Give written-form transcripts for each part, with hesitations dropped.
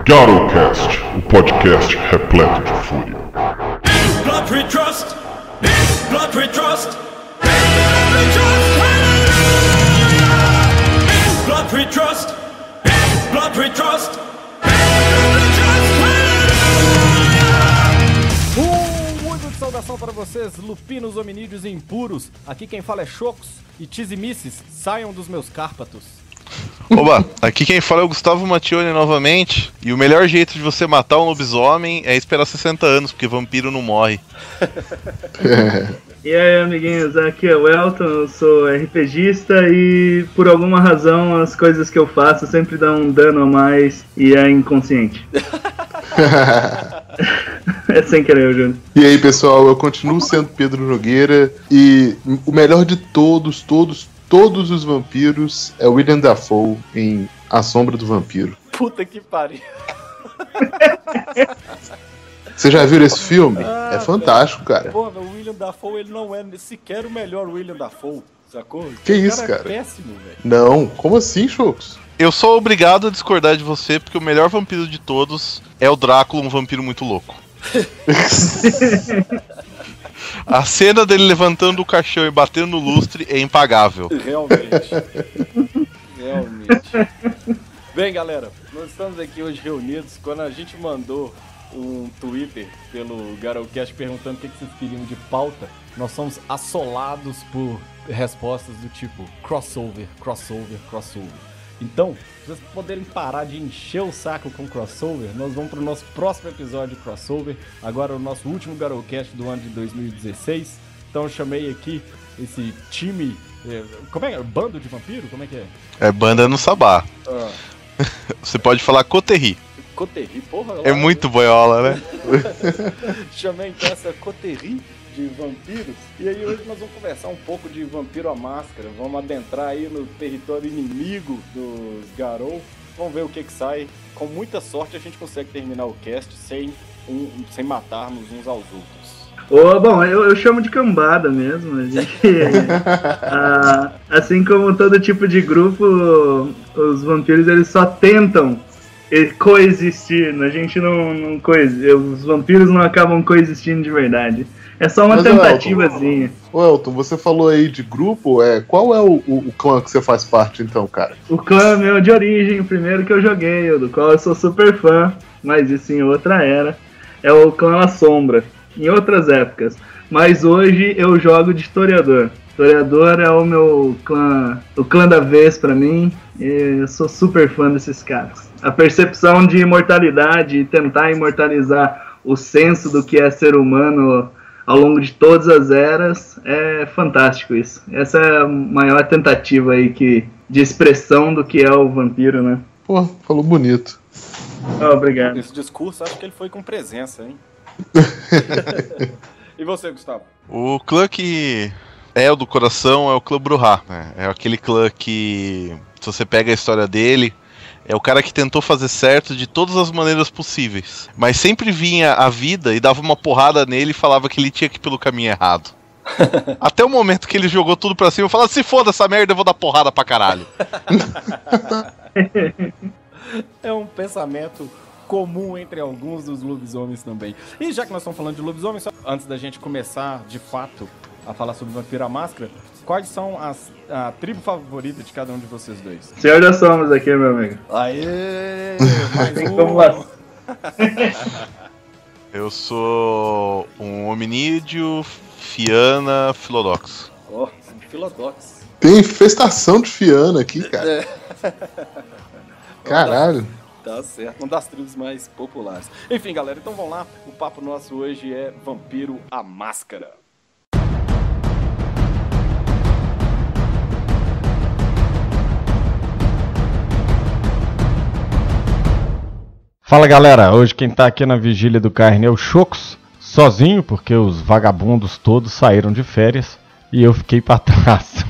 Garocast, o podcast repleto de fúria. Blood we trust, in blood we trust, in blood we trust, hallelujah! In blood we trust, in blood we trust, in blood we trust, hallelujah! Muito de saudação para vocês, lupinos hominídeos impuros. Aqui quem fala é Chocos e Tizimices, saiam dos meus cárpatos. Oba, aqui quem fala é o Gustavo Mattioni novamente. E o melhor jeito de você matar um lobisomem é esperar 60 anos, porque vampiro não morre. E aí, amiguinhos, aqui é o Elton, eu sou RPGista e por alguma razão as coisas que eu faço sempre dão um dano a mais e é inconsciente. É sem querer, Júlio. E aí, pessoal, eu continuo sendo Pedro Nogueira e o melhor de todos os vampiros é William Dafoe em A Sombra do Vampiro. Puta que pariu. Você já viu esse filme? É fantástico, cara. Pô, o William Dafoe, ele não é sequer o melhor William Dafoe, sacou? Que isso, cara? É péssimo, velho. Não, como assim, Chocos? Eu sou obrigado a discordar de você, porque o melhor vampiro de todos é o Drácula, um vampiro muito louco. A cena dele levantando o caixão e batendo no lustre é impagável. Realmente. Bem, galera, nós estamos aqui hoje reunidos. Quando a gente mandou um Twitter pelo Garocast perguntando o que vocês queriam de pauta, nós somos assolados por respostas do tipo crossover. Então, se vocês poderem parar de encher o saco com crossover, nós vamos para o nosso próximo episódio de crossover. Agora o nosso último Garocast do ano de 2016. Então eu chamei aqui esse time... Como é? Bando de vampiro? Como é que é? É banda no sabá. Você pode falar coterri. Coterri, porra. É muito boiola, né? Chamei então essa coterri de vampiros. E aí hoje nós vamos conversar um pouco de Vampiro à Máscara. Vamos adentrar aí no território inimigo dos Garou. Vamos ver o que sai. Com muita sorte a gente consegue terminar o cast sem matarmos uns aos outros. Bom, eu chamo de cambada mesmo. A gente, assim como todo tipo de grupo, os vampiros eles só tentam coexistir. A gente não coexiste. Os vampiros não acabam coexistindo de verdade. É só uma tentativazinha. Elton, você falou aí de grupo, qual é o clã que você faz parte então, cara? O clã meu de origem, o primeiro que eu joguei, do qual eu sou super fã, mas isso em outra era, é o clã La Sombra, em outras épocas. Mas hoje eu jogo de historiador. Historiador é o meu clã, o clã da vez pra mim, e eu sou super fã desses caras. A percepção de imortalidade e tentar imortalizar o senso do que é ser humano ao longo de todas as eras, é fantástico isso. Essa é a maior tentativa aí de expressão do que é o vampiro, né? Pô, falou bonito. Obrigado. Esse discurso, acho que ele foi com presença, hein? E você, Gustavo? O clã que é o do coração é o clã Bruhá, né? É aquele clã que, se você pega a história dele, é o cara que tentou fazer certo de todas as maneiras possíveis. Mas sempre vinha a vida e dava uma porrada nele e falava que ele tinha que ir pelo caminho errado. Até o momento que ele jogou tudo pra cima e falou: se foda essa merda, eu vou dar porrada pra caralho. É um pensamento comum entre alguns dos lobisomens também. E já que nós estamos falando de lobisomens, só antes da gente começar de fato a falar sobre Vampiro à Máscara, quais são a tribo favorita de cada um de vocês dois? Senhor das Sombras aqui, meu amigo. Aê! Mais Como lá? Eu sou um hominídeo, Fiana, Filodox. Oh, Filodox. Tem infestação de Fiana aqui, cara. Caralho. Tá certo, uma das tribos mais populares. Enfim, galera, então vamos lá. O papo nosso hoje é Vampiro à Máscara. Fala, galera, hoje quem tá aqui na vigília do Carne é o Chocos, sozinho, porque os vagabundos todos saíram de férias e eu fiquei pra trás.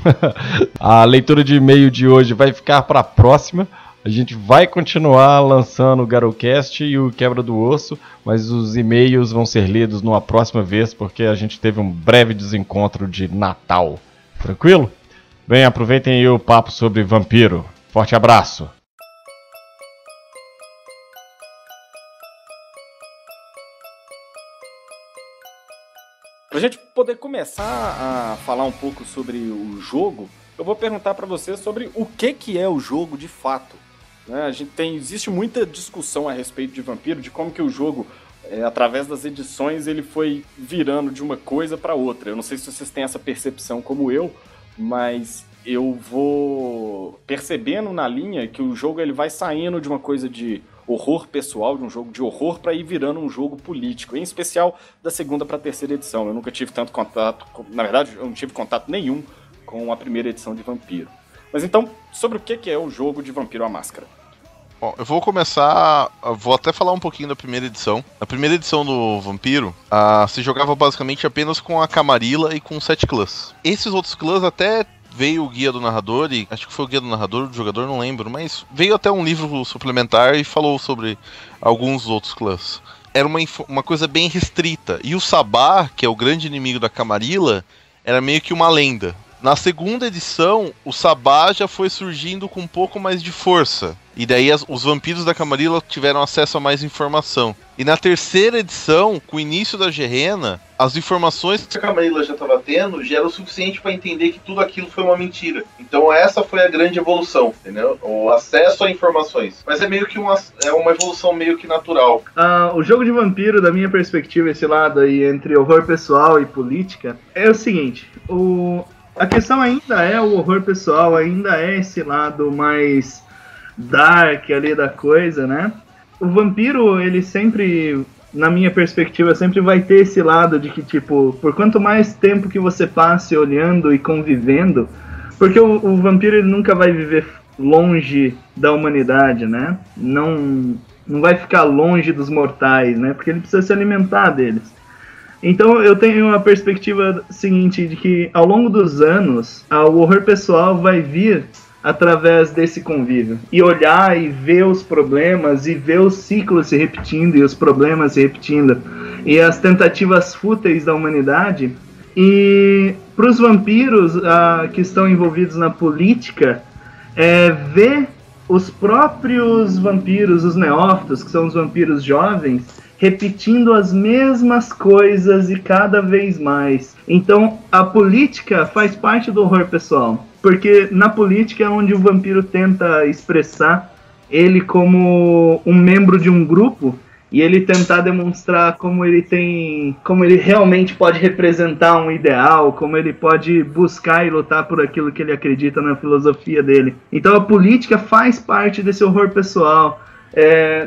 A leitura de e-mail de hoje vai ficar pra próxima. A gente vai continuar lançando o Garocast e o Quebra do Osso, mas os e-mails vão ser lidos numa próxima vez, porque a gente teve um breve desencontro de Natal. Tranquilo? Bem, aproveitem aí o papo sobre vampiro. Forte abraço! Pra gente poder começar a falar um pouco sobre o jogo, eu vou perguntar pra você sobre o que é o jogo de fato. Né? Existe muita discussão a respeito de Vampiro, de como que o jogo, através das edições, ele foi virando de uma coisa pra outra. Eu não sei se vocês têm essa percepção como eu, mas eu vou percebendo na linha que o jogo ele vai saindo de uma coisa de horror pessoal, de um jogo de horror, para ir virando um jogo político, em especial da segunda para a terceira edição. Eu nunca tive tanto contato, na verdade, eu não tive contato nenhum com a primeira edição de Vampiro. Mas então, sobre o que é o jogo de Vampiro à Máscara? Bom, eu vou vou até falar um pouquinho da primeira edição. Na primeira edição do Vampiro, se jogava basicamente apenas com a Camarilla e com 7 clãs. Esses outros clãs até veio o guia do narrador, e acho que foi o guia do narrador, do jogador, não lembro, mas veio até um livro suplementar e falou sobre alguns outros clãs. Era uma coisa bem restrita, e o Sabá, que é o grande inimigo da Camarilla, era meio que uma lenda. Na segunda edição, o Sabá já foi surgindo com um pouco mais de força. E daí os vampiros da Camarilla tiveram acesso a mais informação. E na terceira edição, com o início da Gerena, as informações que a Camarilla já estava tendo já era o suficiente para entender que tudo aquilo foi uma mentira. Então essa foi a grande evolução, entendeu? O acesso a informações. Mas é meio que uma evolução meio que natural. O jogo de Vampiro, da minha perspectiva, esse lado aí entre horror pessoal e política, é o seguinte, a questão ainda é o horror pessoal, ainda é esse lado mais dark ali da coisa, né? O Vampiro, ele sempre, na minha perspectiva, sempre vai ter esse lado de que, tipo, por quanto mais tempo que você passe olhando e convivendo, porque o Vampiro ele nunca vai viver longe da humanidade, né? Não vai ficar longe dos mortais, né? Porque ele precisa se alimentar deles. Então eu tenho uma perspectiva seguinte, de que ao longo dos anos, o horror pessoal vai vir através desse convívio. E olhar e ver os problemas, e ver os ciclos se repetindo, e os problemas se repetindo, e as tentativas fúteis da humanidade. E para os vampiros que estão envolvidos na política, ver os próprios vampiros, os neófitos, que são os vampiros jovens, repetindo as mesmas coisas e cada vez mais. Então, a política faz parte do horror pessoal, porque na política é onde o vampiro tenta expressar ele como um membro de um grupo e ele tentar demonstrar como ele realmente pode representar um ideal, como ele pode buscar e lutar por aquilo que ele acredita na filosofia dele. Então, a política faz parte desse horror pessoal.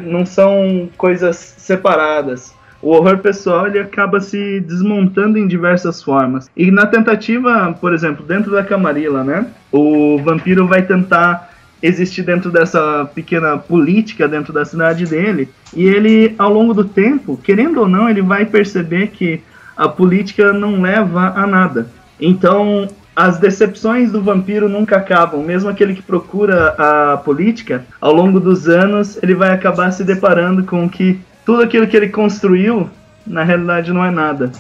Não são coisas separadas. O horror pessoal ele acaba se desmontando em diversas formas. E na tentativa, por exemplo, dentro da Camarilla, né, o vampiro vai tentar existir dentro dessa pequena política dentro da cidade dele. E ele, ao longo do tempo, querendo ou não, ele vai perceber que a política não leva a nada. Então, as decepções do vampiro nunca acabam. Mesmo aquele que procura a política, ao longo dos anos, ele vai acabar se deparando com que tudo aquilo que ele construiu, na realidade, não é nada.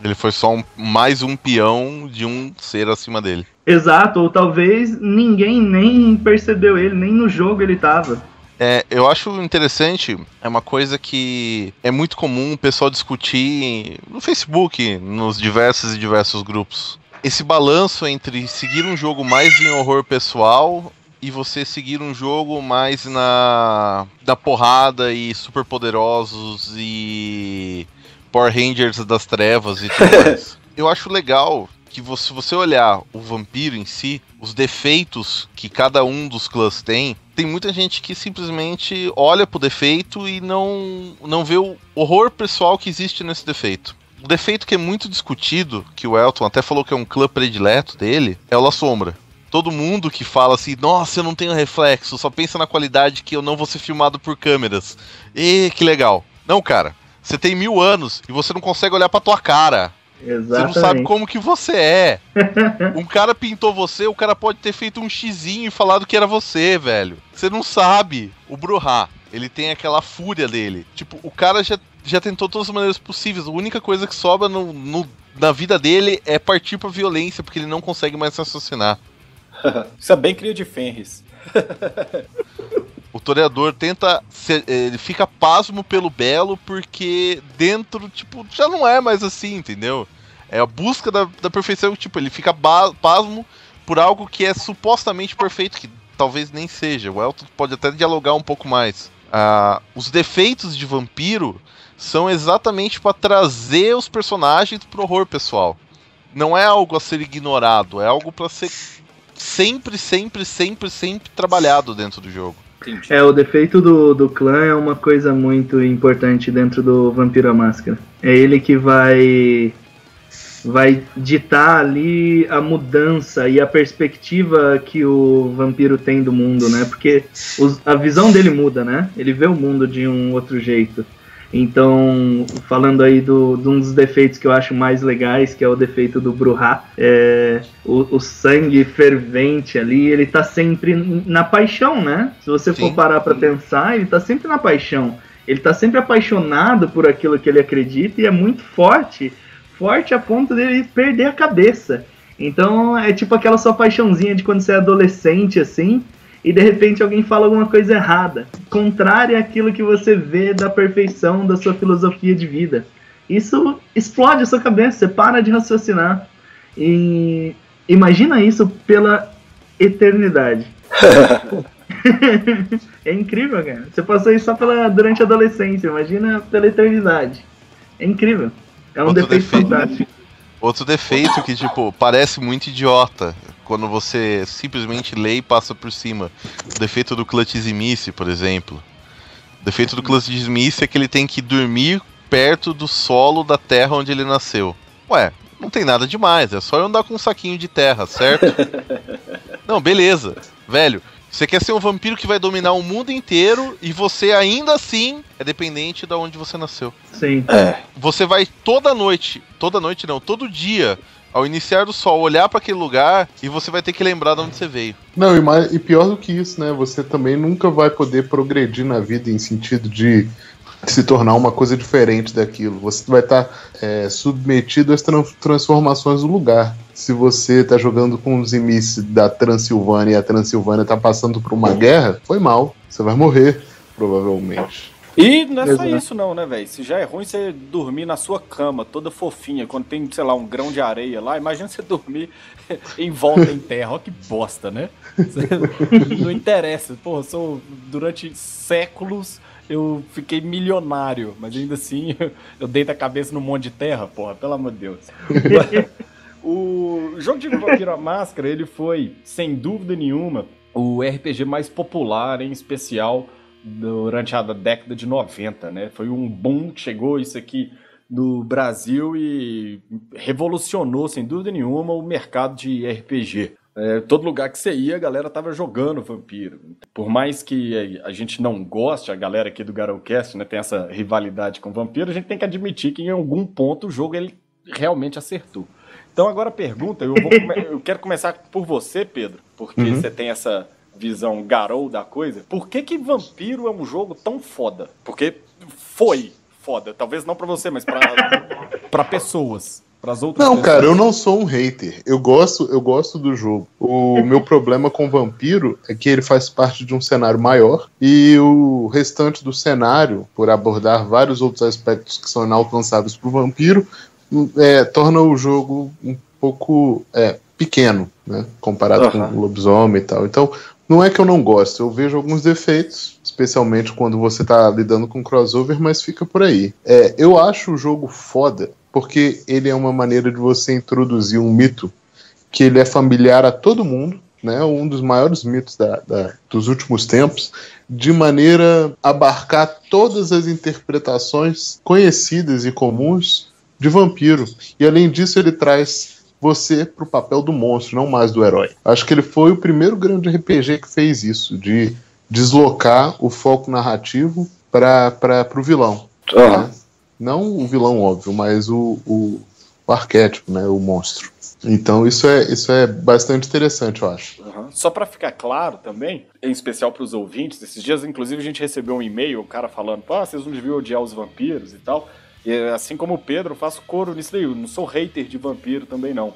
Ele foi só mais um peão de um ser acima dele. Exato, ou talvez ninguém nem percebeu ele, nem no jogo ele estava. Eu acho interessante, é uma coisa que é muito comum o pessoal discutir no Facebook, nos diversos grupos. Esse balanço entre seguir um jogo mais em horror pessoal e você seguir um jogo mais da porrada e superpoderosos e Power Rangers das trevas e tudo mais. Eu acho legal que se você olhar o vampiro em si, os defeitos que cada um dos clãs tem muita gente que simplesmente olha pro defeito e não vê o horror pessoal que existe nesse defeito. O defeito que é muito discutido, que o Elton até falou que é um clã predileto dele, é o La Sombra. Todo mundo que fala assim, nossa, eu não tenho reflexo, só pensa na qualidade que eu não vou ser filmado por câmeras. Que legal. Não, cara, você tem 1000 anos e você não consegue olhar pra tua cara. Exatamente. Você não sabe como que você é. Um cara pintou você, o cara pode ter feito um xizinho e falado que era você, velho. Você não sabe. O Bruhá, ele tem aquela fúria dele. Tipo, o cara já tentou todas as maneiras possíveis. A única coisa que sobra na vida dele é partir pra violência, porque ele não consegue mais raciocinar. Isso é bem cria de Fenris. O toreador ele fica pasmo pelo belo, porque dentro, tipo, já não é mais assim, entendeu? É a busca da perfeição, tipo, ele fica pasmo por algo que é supostamente perfeito, que talvez nem seja. O Elton pode até dialogar um pouco mais. Os defeitos de vampiro são exatamente para trazer os personagens pro horror pessoal. Não é algo a ser ignorado, é algo para ser sempre trabalhado dentro do jogo. Entendi. O defeito do clã é uma coisa muito importante dentro do Vampiro à Máscara. É ele que vai ditar ali a mudança e a perspectiva que o vampiro tem do mundo, né? Porque a visão dele muda, né? Ele vê o mundo de um outro jeito. Então, falando aí de um dos defeitos que eu acho mais legais, que é o defeito do Bruhá, o sangue fervente ali, ele tá sempre na paixão, né? Se você for parar pra pensar, ele tá sempre na paixão. Ele tá sempre apaixonado por aquilo que ele acredita e é muito forte a ponto dele perder a cabeça. Então, é tipo aquela sua paixãozinha de quando você é adolescente, assim, e de repente alguém fala alguma coisa errada, contrária àquilo que você vê da perfeição da sua filosofia de vida. Isso explode a sua cabeça, você para de raciocinar. E imagina isso pela eternidade. É incrível, cara. Você passou isso só durante a adolescência, imagina pela eternidade. É incrível. É um defeito fantástico. Outro defeito que, tipo, parece muito idiota quando você simplesmente lê e passa por cima. O defeito do Clutch-Zimice, por exemplo. O defeito do Clutch-Zimice é que ele tem que dormir perto do solo da terra onde ele nasceu. Ué, não tem nada demais, é só eu andar com um saquinho de terra, certo? Não, beleza. Velho, você quer ser um vampiro que vai dominar o mundo inteiro e você ainda assim é dependente de onde você nasceu. Sim. Você vai todo dia, ao iniciar do sol, olhar para aquele lugar e você vai ter que lembrar de onde você veio. Não, e pior do que isso, né? Você também nunca vai poder progredir na vida em sentido de se tornar uma coisa diferente daquilo. Você vai estar submetido às transformações do lugar. Se você tá jogando com os Zimice da Transilvânia e a Transilvânia tá passando por uma guerra, foi mal. Você vai morrer, provavelmente. E não é só isso não, né, velho? Se já é ruim você dormir na sua cama, toda fofinha, quando tem, sei lá, um grão de areia lá, imagina você dormir em volta em terra. Olha que bosta, né? Não interessa. Porra, durante séculos eu fiquei milionário, mas ainda assim eu deito a cabeça num monte de terra, porra, pelo amor de Deus. O jogo de Vampiro à Máscara, ele foi, sem dúvida nenhuma, o RPG mais popular, em especial durante a década de 90, né? Foi um boom que chegou isso aqui no Brasil e revolucionou, sem dúvida nenhuma, o mercado de RPG. Todo lugar que você ia, a galera tava jogando Vampiro. Por mais que a gente não goste, a galera aqui do Garocast, né, tem essa rivalidade com Vampiro, a gente tem que admitir que em algum ponto o jogo ele realmente acertou. Então agora a pergunta, eu quero começar por você, Pedro, porque você tem essa visão garou da coisa. Por que Vampiro é um jogo tão foda? Porque foi foda, talvez não pra você, mas pra pessoas. Não, cara, eu não sou um hater. Eu gosto do jogo. O meu problema com Vampiro é que ele faz parte de um cenário maior e o restante do cenário, por abordar vários outros aspectos que são inalcançáveis pro Vampiro, torna o jogo um pouco pequeno, né, comparado com o Lobisomem e tal. Então, não é que eu não gosto, eu vejo alguns defeitos, especialmente quando você tá lidando com crossover, mas fica por aí. Eu acho o jogo foda, porque ele é uma maneira de você introduzir um mito que ele é familiar a todo mundo, né, um dos maiores mitos dos últimos tempos, de maneira a abarcar todas as interpretações conhecidas e comuns de vampiro. E além disso, ele traz você pro papel do monstro, não mais do herói. Acho que ele foi o primeiro grande RPG que fez isso, de deslocar o foco narrativo pro vilão. Né? Não o vilão óbvio, mas o arquétipo, né, o monstro. Então isso é bastante interessante, eu acho. Só pra ficar claro também, em especial pros ouvintes, esses dias inclusive a gente recebeu um e-mail, o cara falando, vocês não deviam odiar os vampiros e tal. E assim como o Pedro, eu faço coro nisso daí. Eu não sou hater de Vampiro também, não.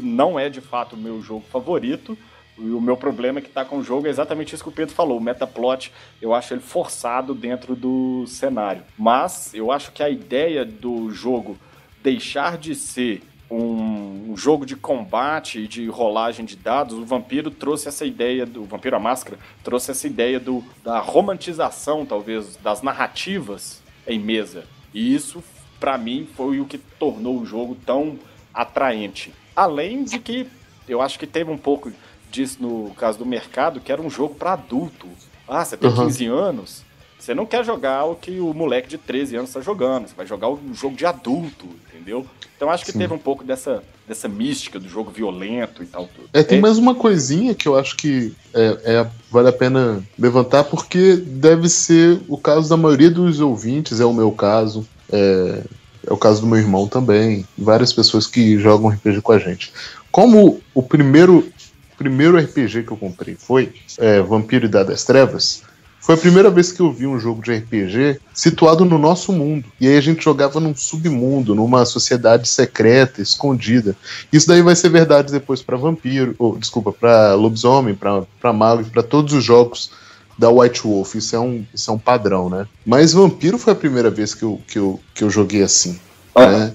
Não é de fato o meu jogo favorito. E o meu problema é que tá com o jogo é exatamente isso que o Pedro falou. O metaplot, eu acho ele forçado dentro do cenário. Mas eu acho que a ideia do jogo deixar de ser um jogo de combate e de rolagem de dados, o Vampiro trouxe essa ideia do Vampiro à Máscara trouxe essa ideia da romantização, talvez, das narrativas em mesa. E isso, pra mim, foi o que tornou o jogo tão atraente. Além de que eu acho que teve um pouco disso no caso do mercado, que era um jogo pra adulto. Ah, você tem 15 anos, você não quer jogar o que o moleque de 13 anos tá jogando, você vai jogar um jogo de adulto, entendeu? Então acho que teve um pouco dessa mística do jogo violento e tal. Tudo. Tem mais uma coisinha que eu acho que vale a pena levantar, porque deve ser o caso da maioria dos ouvintes, é o meu caso, é o caso do meu irmão também, várias pessoas que jogam RPG com a gente. Como o primeiro RPG que eu comprei foi Vampiro e Idade das Trevas, foi a primeira vez que eu vi um jogo de RPG situado no nosso mundo. E aí a gente jogava num submundo, numa sociedade secreta, escondida. Isso daí vai ser verdade depois para Vampiro, para Lobisomem, para Mago, para todos os jogos da White Wolf. Isso é um padrão, né? Mas Vampiro foi a primeira vez que eu joguei assim. Né?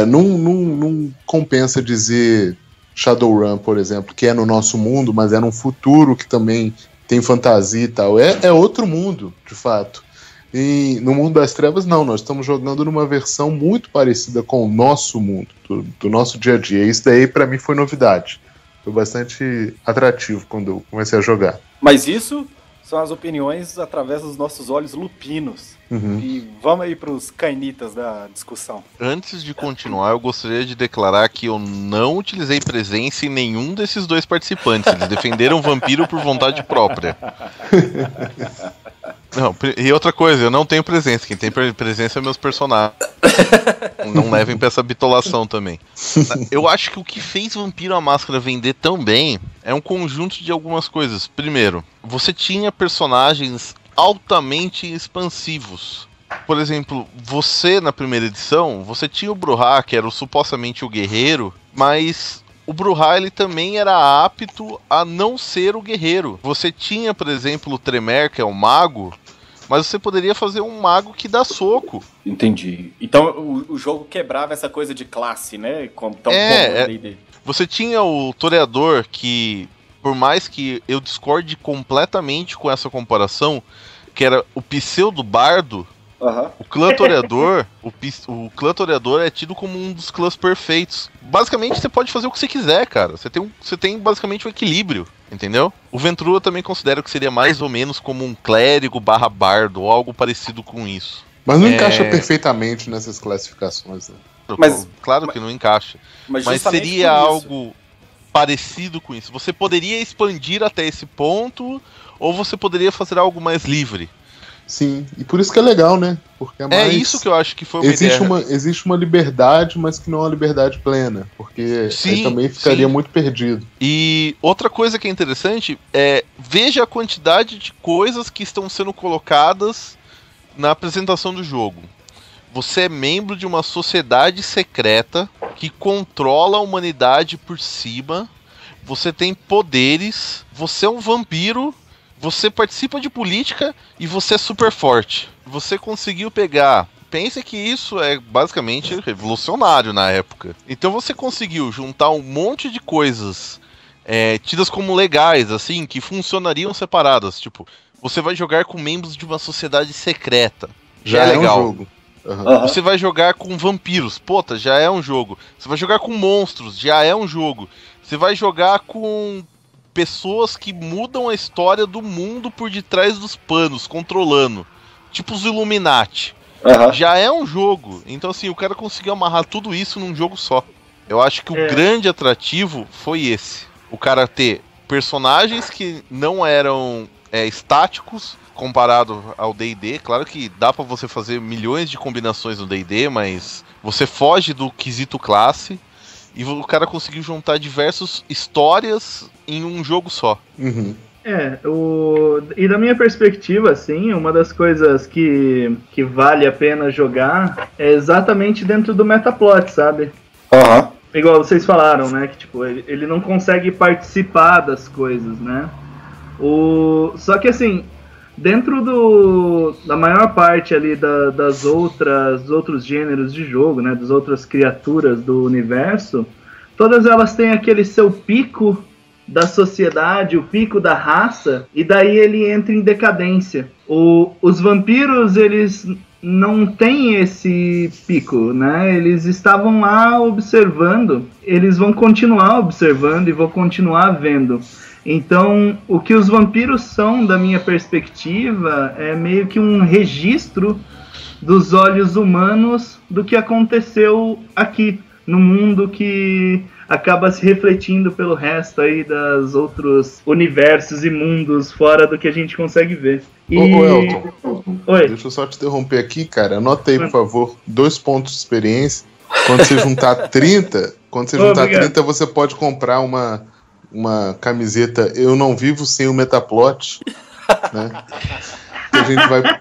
Não compensa dizer Shadowrun, por exemplo, que é no nosso mundo, mas é num futuro que também tem fantasia e tal. É outro mundo, de fato. E no mundo das trevas, não. Nós estamos jogando numa versão muito parecida com o nosso mundo, do nosso dia a dia. Isso daí, pra mim, foi novidade. Foi bastante atrativo quando eu comecei a jogar. Mas isso são as opiniões através dos nossos olhos lupinos. E vamos aí pros cainitas da discussão. Antes de continuar, eu gostaria de declarar que eu não utilizei presença em nenhum desses dois participantes. Eles defenderam o Vampiro por vontade própria. Não, e outra coisa, eu não tenho presença. Quem tem presença é meus personagens. Não levem pra essa bitolação também. Eu acho que o que fez Vampiro à Máscara vender tão bem é um conjunto de algumas coisas. Primeiro, você tinha personagens altamente expansivos. Por exemplo, você na primeira edição, você tinha o Brujah, que era supostamente o guerreiro, mas o Brujah ele também era apto a não ser o guerreiro. Você tinha, por exemplo, o Tremere, que é o mago, mas você poderia fazer um mago que dá soco. Entendi. Então o jogo quebrava essa coisa de classe, né? Você tinha o Toreador, que por mais que eu discorde completamente com essa comparação, que era o pseudo-bardo, o clã Toreador, o clã Toreador é tido como um dos clãs perfeitos. Basicamente, você pode fazer o que você quiser, cara. Você tem basicamente um equilíbrio, entendeu? O Ventrua também considero que seria mais ou menos como um clérigo / bardo, ou algo parecido com isso. Mas não encaixa perfeitamente nessas classificações, né? Mas, claro que não encaixa. Mas seria algo parecido com isso. Você poderia expandir até esse ponto, ou você poderia fazer algo mais livre. Sim, e por isso que é legal, né? Porque é isso que eu acho que foi uma ideia. Existe uma liberdade, mas que não é uma liberdade plena, porque aí também ficaria muito perdido. E outra coisa que é interessante é, veja a quantidade de coisas que estão sendo colocadas na apresentação do jogo. Você é membro de uma sociedade secreta que controla a humanidade por cima. Você tem poderes. Você é um vampiro. Você participa de política e você é super forte. Você conseguiu pegar... Pensa que isso é basicamente revolucionário na época. Então você conseguiu juntar um monte de coisas tidas como legais, assim, que funcionariam separadas. Tipo, você vai jogar com membros de uma sociedade secreta. Já é legal. Um jogo. Você vai jogar com vampiros, puta, já é um jogo. Você vai jogar com monstros, já é um jogo. Você vai jogar com pessoas que mudam a história do mundo por detrás dos panos, controlando. Tipo os Illuminati. Já é um jogo. Então assim, o cara conseguiu amarrar tudo isso num jogo só. Eu acho que o grande atrativo foi esse. O cara ter personagens que não eram estáticos, comparado ao D&D. Claro que dá pra você fazer milhões de combinações no D&D, mas você foge do quesito classe e o cara conseguiu juntar diversas histórias em um jogo só. E da minha perspectiva, assim, uma das coisas que vale a pena jogar é exatamente dentro do metaplot, sabe? Igual vocês falaram, né, que tipo, ele não consegue participar das coisas, né? Só que assim, dentro da maior parte ali dos outros gêneros de jogo, né, das outras criaturas do universo, todas elas têm aquele seu pico da sociedade, o pico da raça, e daí ele entra em decadência. Os vampiros, eles não têm esse pico, né? Eles estavam lá observando, eles vão continuar observando e vão continuar vendo. Então, o que os vampiros são, da minha perspectiva, é meio que um registro dos olhos humanos do que aconteceu aqui, no mundo que acaba se refletindo pelo resto aí dos outros universos e mundos fora do que a gente consegue ver. Ô Elton, Oi. Deixa eu só te interromper aqui, cara. Anota aí, por favor, 2 pontos de experiência. Quando você juntar 30, você pode comprar uma camiseta Eu Não Vivo Sem o Metaplot, né?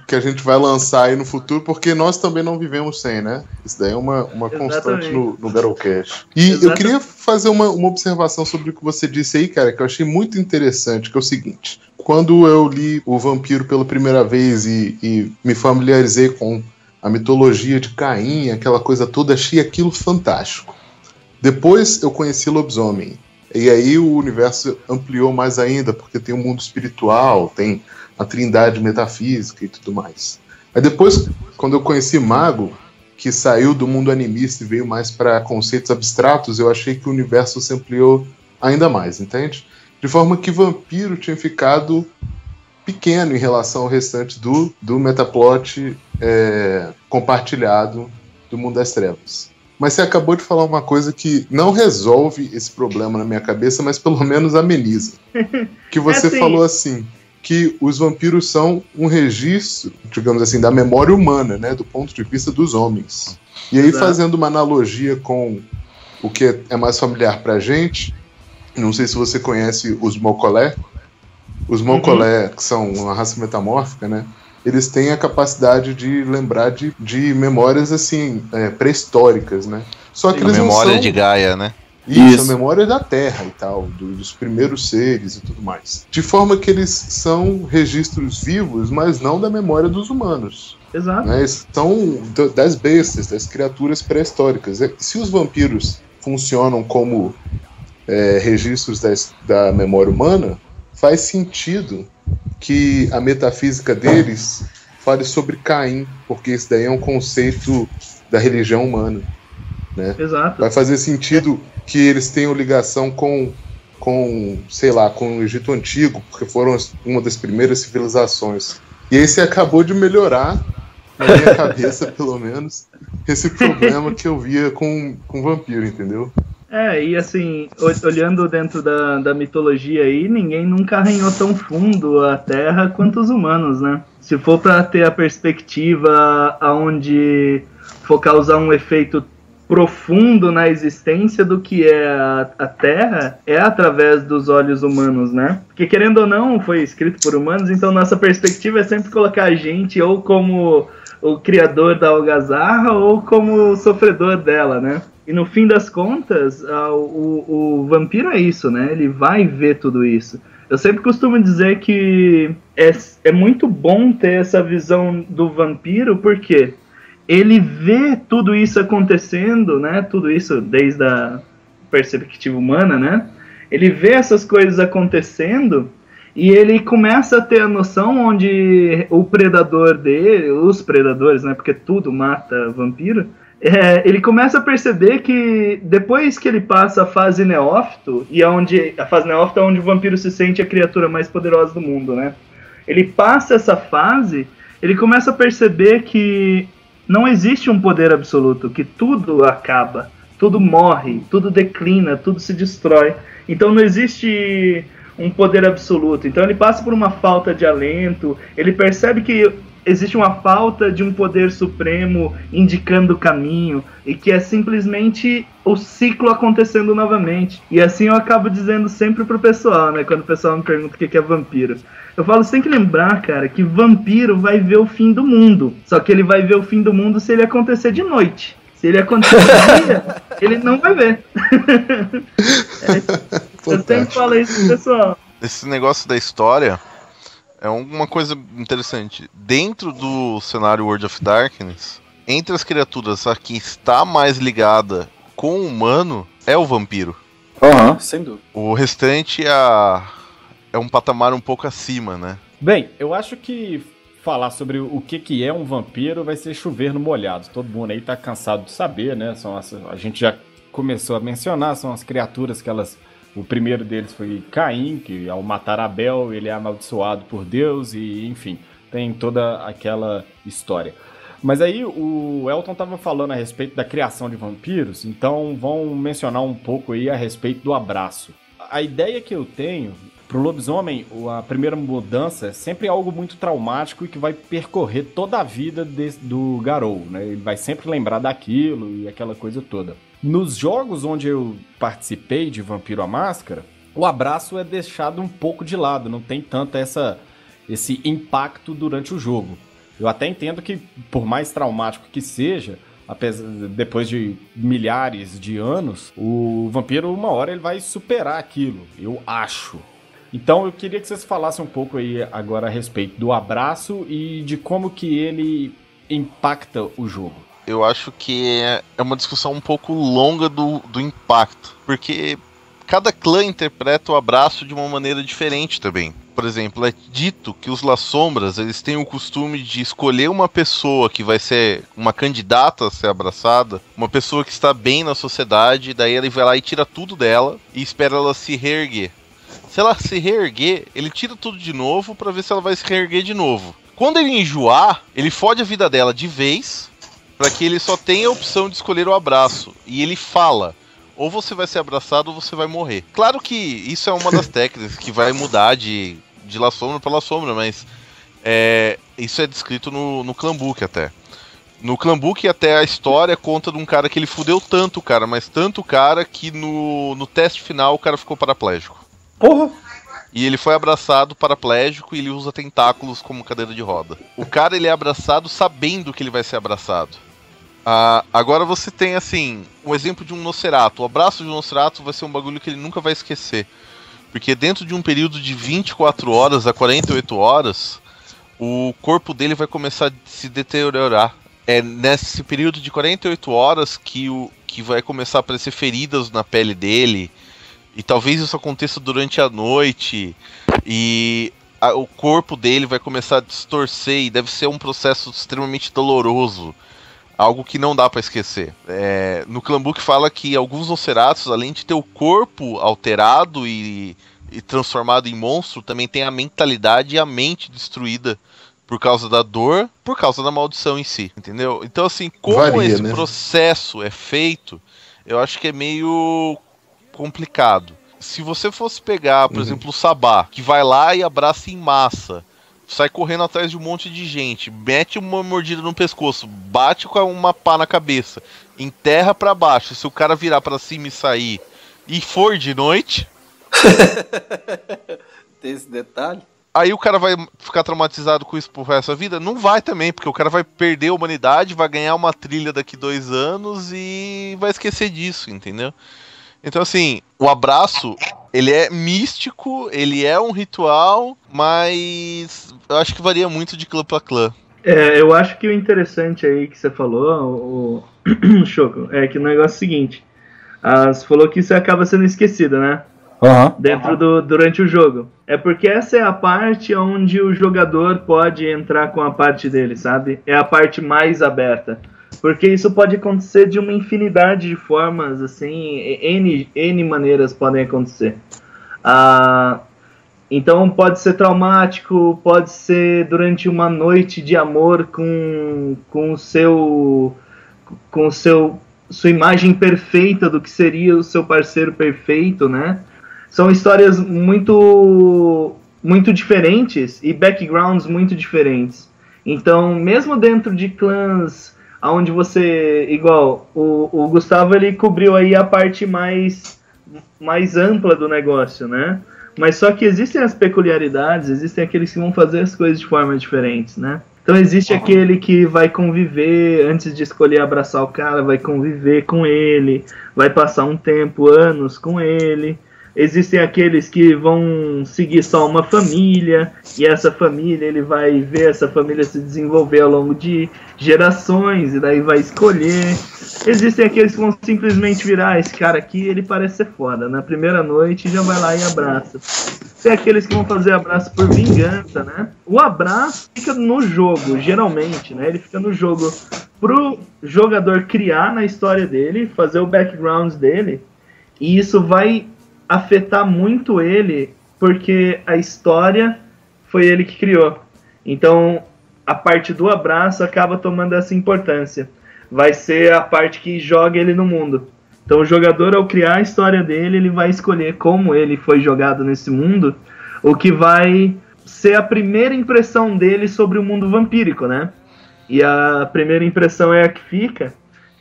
Que a gente vai lançar aí no futuro, porque nós também não vivemos sem, né? Isso daí é uma constante no Battlecast. E eu queria fazer uma observação sobre o que você disse aí, cara, que eu achei muito interessante, que é o seguinte: quando eu li O Vampiro pela primeira vez e me familiarizei com a mitologia de Caim, aquela coisa toda, achei aquilo fantástico. Depois eu conheci Lobisomem, e aí o universo ampliou mais ainda, porque tem o mundo espiritual, tem a trindade metafísica e tudo mais. Aí depois, quando eu conheci Mago, que saiu do mundo animista e veio mais para conceitos abstratos, eu achei que o universo se ampliou ainda mais, entende? De forma que Vampiro tinha ficado pequeno em relação ao restante do metaplot compartilhado do mundo das trevas. Mas você acabou de falar uma coisa que não resolve esse problema na minha cabeça, mas pelo menos ameniza. Que você falou assim, que os vampiros são um registro, digamos assim, da memória humana, né, do ponto de vista dos homens. E aí, fazendo uma analogia com o que é mais familiar pra gente, não sei se você conhece os Mokolé. Os Mokolé, que são uma raça metamórfica, né, eles têm a capacidade de lembrar de memórias, assim, pré-históricas, né. Só que eles memória não são... de Gaia, né? Isso, a memória da Terra e tal, dos primeiros seres e tudo mais. De forma que eles são registros vivos, mas não da memória dos humanos. Exato. Né? São das bestas, das criaturas pré-históricas. Se os vampiros funcionam como registros da memória humana, faz sentido que a metafísica deles fale sobre Caim, porque isso daí é um conceito da religião humana. Né? Exato. Vai fazer sentido que eles tenham ligação com sei lá, com o Egito Antigo, porque foram uma das primeiras civilizações. E aí você acabou de melhorar, na minha cabeça pelo menos, esse problema que eu via com vampiro, entendeu? E assim, olhando dentro da mitologia aí, ninguém nunca arranhou tão fundo a Terra quanto os humanos, né? Se for pra ter a perspectiva aonde for causar um efeito profundo na existência do que é a Terra, é através dos olhos humanos, né? Porque, querendo ou não, foi escrito por humanos, então nossa perspectiva é sempre colocar a gente ou como o criador da algazarra ou como o sofredor dela, né? E no fim das contas, o vampiro é isso, né? Ele vai ver tudo isso. Eu sempre costumo dizer que é muito bom ter essa visão do vampiro, porque ele vê tudo isso acontecendo, né? Tudo isso desde a perspectiva humana, né? Ele vê essas coisas acontecendo e ele começa a ter a noção onde o predador dele, os predadores, né? Porque tudo mata vampiro. Ele começa a perceber que depois que ele passa a fase neófito, e a fase neófito é onde o vampiro se sente a criatura mais poderosa do mundo, né? Ele passa essa fase, ele começa a perceber que não existe um poder absoluto, que tudo acaba, tudo morre, tudo declina, tudo se destrói. Então não existe um poder absoluto. Então ele passa por uma falta de alento, ele percebe que existe uma falta de um poder supremo indicando o caminho, e que é simplesmente o ciclo acontecendo novamente. E assim eu acabo dizendo sempre pro pessoal, né, quando o pessoal me pergunta o que é vampiro. Eu falo, você tem que lembrar, cara, que vampiro vai ver o fim do mundo. Só que ele vai ver o fim do mundo se ele acontecer de noite. Se ele acontecer de dia, ele não vai ver. Eu sempre falo isso pro pessoal. Esse negócio da história, é uma coisa interessante. Dentro do cenário World of Darkness, entre as criaturas, a que está mais ligada com o humano é o vampiro. Sem dúvida. O restante é um patamar um pouco acima, né? Bem, eu acho que falar sobre o que é um vampiro vai ser chover no molhado. Todo mundo aí tá cansado de saber, né? A gente já começou a mencionar, são as criaturas que elas... O primeiro deles foi Caim, que ao matar Abel, ele é amaldiçoado por Deus e, enfim, tem toda aquela história. Mas aí o Elton estava falando a respeito da criação de vampiros, então vamos mencionar um pouco aí a respeito do abraço. A ideia que eu tenho, pro lobisomem, a primeira mudança é sempre algo muito traumático e que vai percorrer toda a vida do Garou, né? Ele vai sempre lembrar daquilo e aquela coisa toda. Nos jogos onde eu participei de Vampiro à Máscara, o abraço é deixado um pouco de lado, não tem tanto esse impacto durante o jogo. Eu até entendo que, por mais traumático que seja, depois de milhares de anos, o vampiro, uma hora, ele vai superar aquilo, eu acho. Então eu queria que vocês falassem um pouco aí agora a respeito do abraço e de como que ele impacta o jogo. Eu acho que é uma discussão um pouco longa do impacto, porque cada clã interpreta o abraço de uma maneira diferente também. Por exemplo, é dito que os Las Sombras, eles têm o costume de escolher uma pessoa que vai ser uma candidata a ser abraçada, uma pessoa que está bem na sociedade, daí ele vai lá e tira tudo dela e espera ela se reerguer. Se ela se reerguer, ele tira tudo de novo para ver se ela vai se reerguer de novo. Quando ele enjoar, ele fode a vida dela de vez, para que ele só tenha a opção de escolher o abraço. E ele fala, ou você vai ser abraçado ou você vai morrer. Claro que isso é uma das técnicas que vai mudar de La Sombra para La Sombra, mas isso é descrito no Clanbook até. No Clanbook até a história conta de um cara que ele fudeu tanto o cara, mas tanto o cara que no teste final o cara ficou paraplégico. Porra! E ele foi abraçado paraplégico e ele usa tentáculos como cadeira de roda. O cara, ele é abraçado sabendo que ele vai ser abraçado. Agora você tem, assim, um exemplo de um Nosferatu. O abraço de um Nosferatu vai ser um bagulho que ele nunca vai esquecer. Porque dentro de um período de 24 horas a 48 horas, o corpo dele vai começar a se deteriorar. É nesse período de 48 horas que vai começar a aparecer feridas na pele dele. E talvez isso aconteça durante a noite. E o corpo dele vai começar a distorcer. E deve ser um processo extremamente doloroso. Algo que não dá pra esquecer. No Clanbook fala que alguns Nosferatus, além de ter o corpo alterado e transformado em monstro, também tem a mentalidade e a mente destruída por causa da dor, por causa da maldição em si, entendeu? Então, assim, como esse processo é feito, eu acho que é meio complicado. Se você fosse pegar, por exemplo, o Sabá, que vai lá e abraça em massa, sai correndo atrás de um monte de gente, mete uma mordida no pescoço, bate com uma pá na cabeça, enterra pra baixo. Se o cara virar pra cima e sair e for de noite... Tem esse detalhe? Aí o cara vai ficar traumatizado com isso pro resto da vida? Não vai também, porque o cara vai perder a humanidade, vai ganhar uma trilha daqui 2 anos e vai esquecer disso, entendeu? Então, assim, o abraço, ele é místico, ele é um ritual, mas eu acho que varia muito de clã pra clã. Eu acho que o interessante aí que você falou, o Choco, é que o negócio é o seguinte, você falou que isso acaba sendo esquecido, né? Durante o jogo. É porque essa é a parte onde o jogador pode entrar com a parte dele, sabe? É a parte mais aberta. Porque isso pode acontecer de uma infinidade de formas, assim, N maneiras podem acontecer. Então pode ser traumático, pode ser durante uma noite de amor com sua imagem perfeita do que seria o seu parceiro perfeito, né? São histórias muito, muito diferentes e backgrounds muito diferentes. Então, mesmo dentro de clãs onde você... Igual, o Gustavo, ele cobriu aí a parte mais ampla do negócio, né? Mas só que existem as peculiaridades, existem aqueles que vão fazer as coisas de formas diferentes, né? Então existe aquele que vai conviver, antes de escolher abraçar o cara, vai conviver com ele, vai passar um tempo, anos com ele, Existem aqueles que vão seguir só uma família, e essa família, ele vai ver essa família se desenvolver ao longo de gerações, e daí vai escolher. Existem aqueles que vão simplesmente virar, esse cara aqui, ele parece ser foda, na primeira noite já vai lá e abraça. Tem aqueles que vão fazer abraço por vingança, né? O abraço fica no jogo, geralmente, né? Ele fica no jogo pro jogador criar na história dele, fazer o background dele, e isso vai afetar muito ele, porque a história foi ele que criou. Então, a parte do abraço acaba tomando essa importância. Vai ser a parte que joga ele no mundo. Então, o jogador, ao criar a história dele, ele vai escolher como ele foi jogado nesse mundo, o que vai ser a primeira impressão dele sobre o mundo vampírico, né? E a primeira impressão é a que fica.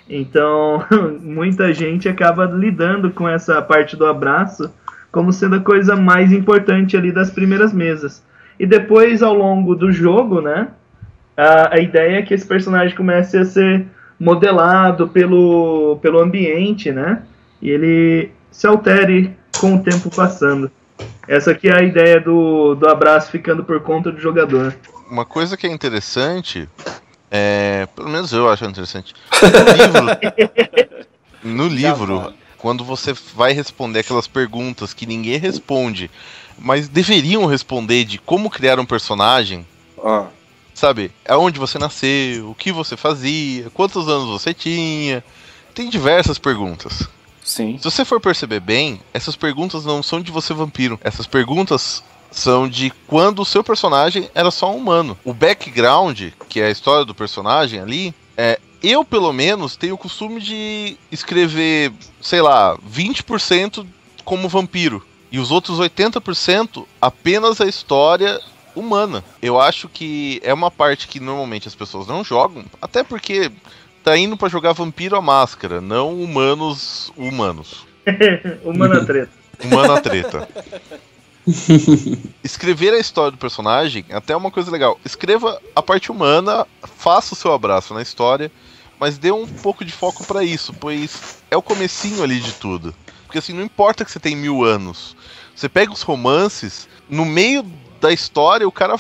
Então, muita gente acaba lidando com essa parte do abraço como sendo a coisa mais importante ali das primeiras mesas. E depois, ao longo do jogo, né, a ideia é que esse personagem comece a ser modelado pelo ambiente, né, e ele se altere com o tempo passando. Essa aqui é a ideia do abraço ficando por conta do jogador. Uma coisa que é interessante... pelo menos eu acho interessante. No livro, quando você vai responder aquelas perguntas que ninguém responde, mas deveriam responder de como criar um personagem, sabe? Aonde você nasceu, o que você fazia, quantos anos você tinha. Tem diversas perguntas. Sim. Se você for perceber bem, essas perguntas não são de você vampiro. Essas perguntas são de quando o seu personagem era só um humano. O background, que é a história do personagem ali, eu pelo menos tenho o costume de escrever, sei lá, 20% como vampiro. E os outros 80% apenas a história humana. Eu acho que é uma parte que normalmente as pessoas não jogam, até porque tá indo pra jogar Vampiro à Máscara, não humanos. Humana treta. Humana treta. Escrever a história do personagem é até uma coisa legal. Escreva a parte humana, faça o seu abraço na história, mas dê um pouco de foco pra isso, pois é o comecinho ali de tudo. Porque assim, não importa que você tem 1000 anos, você pega os romances, no meio da história o cara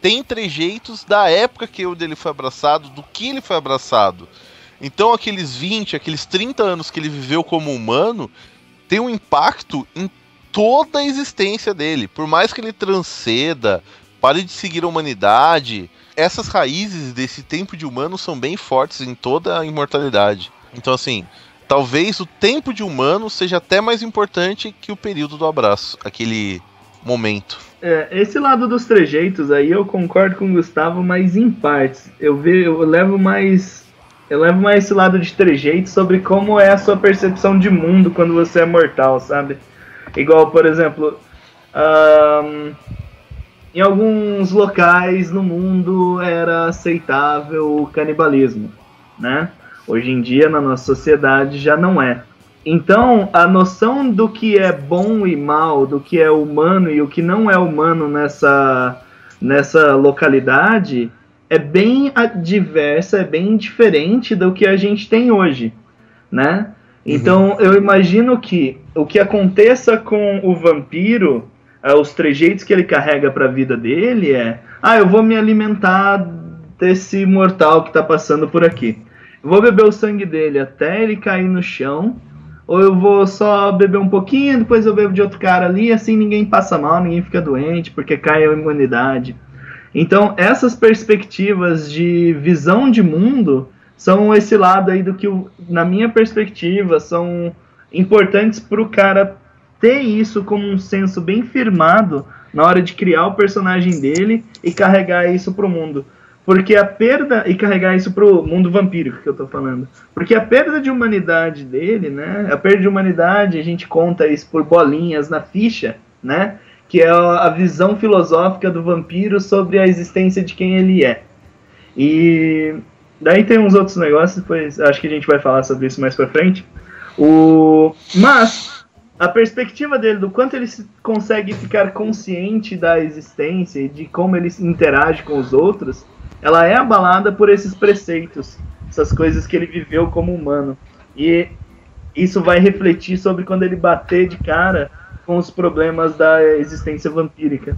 tem trejeitos da época que ele foi abraçado, do que ele foi abraçado. Então aqueles 20, aqueles 30 anos que ele viveu como humano, tem um impacto em toda a existência dele. Por mais que ele transcenda, pare de seguir a humanidade, essas raízes desse tempo de humano são bem fortes em toda a imortalidade. Então assim, talvez o tempo de humano seja até mais importante que o período do abraço, aquele momento. Esse lado dos trejeitos aí eu concordo com o Gustavo, mas em partes. Eu levo mais esse lado de trejeitos sobre como é a sua percepção de mundo quando você é mortal, sabe? Igual, por exemplo, em alguns locais no mundo era aceitável o canibalismo, né? Hoje em dia, na nossa sociedade, já não é. Então, a noção do que é bom e mal, do que é humano e o que não é humano nessa localidade, é bem diversa, é bem diferente do que a gente tem hoje, né? Então, eu imagino que o que aconteça com o vampiro, os trejeitos que ele carrega para a vida dele eu vou me alimentar desse mortal que está passando por aqui. Eu vou beber o sangue dele até ele cair no chão, ou eu vou só beber um pouquinho, depois eu bebo de outro cara ali, assim ninguém passa mal, ninguém fica doente, porque cai a imunidade. Então, essas perspectivas de visão de mundo são esse lado aí do que, na minha perspectiva, são importantes para o cara ter isso como um senso bem firmado na hora de criar o personagem dele e carregar isso para o mundo. Porque a perda, e carregar isso pro mundo vampírico que eu tô falando. Porque a perda de humanidade dele, né? A perda de humanidade, a gente conta isso por bolinhas na ficha, né? Que é a visão filosófica do vampiro sobre a existência de quem ele é. E daí tem uns outros negócios, depois acho que a gente vai falar sobre isso mais pra frente. Mas a perspectiva dele, do quanto ele consegue ficar consciente da existência e de como ele interage com os outros, ela é abalada por esses preceitos, essas coisas que ele viveu como humano. E isso vai refletir sobre quando ele bater de cara com os problemas da existência vampírica.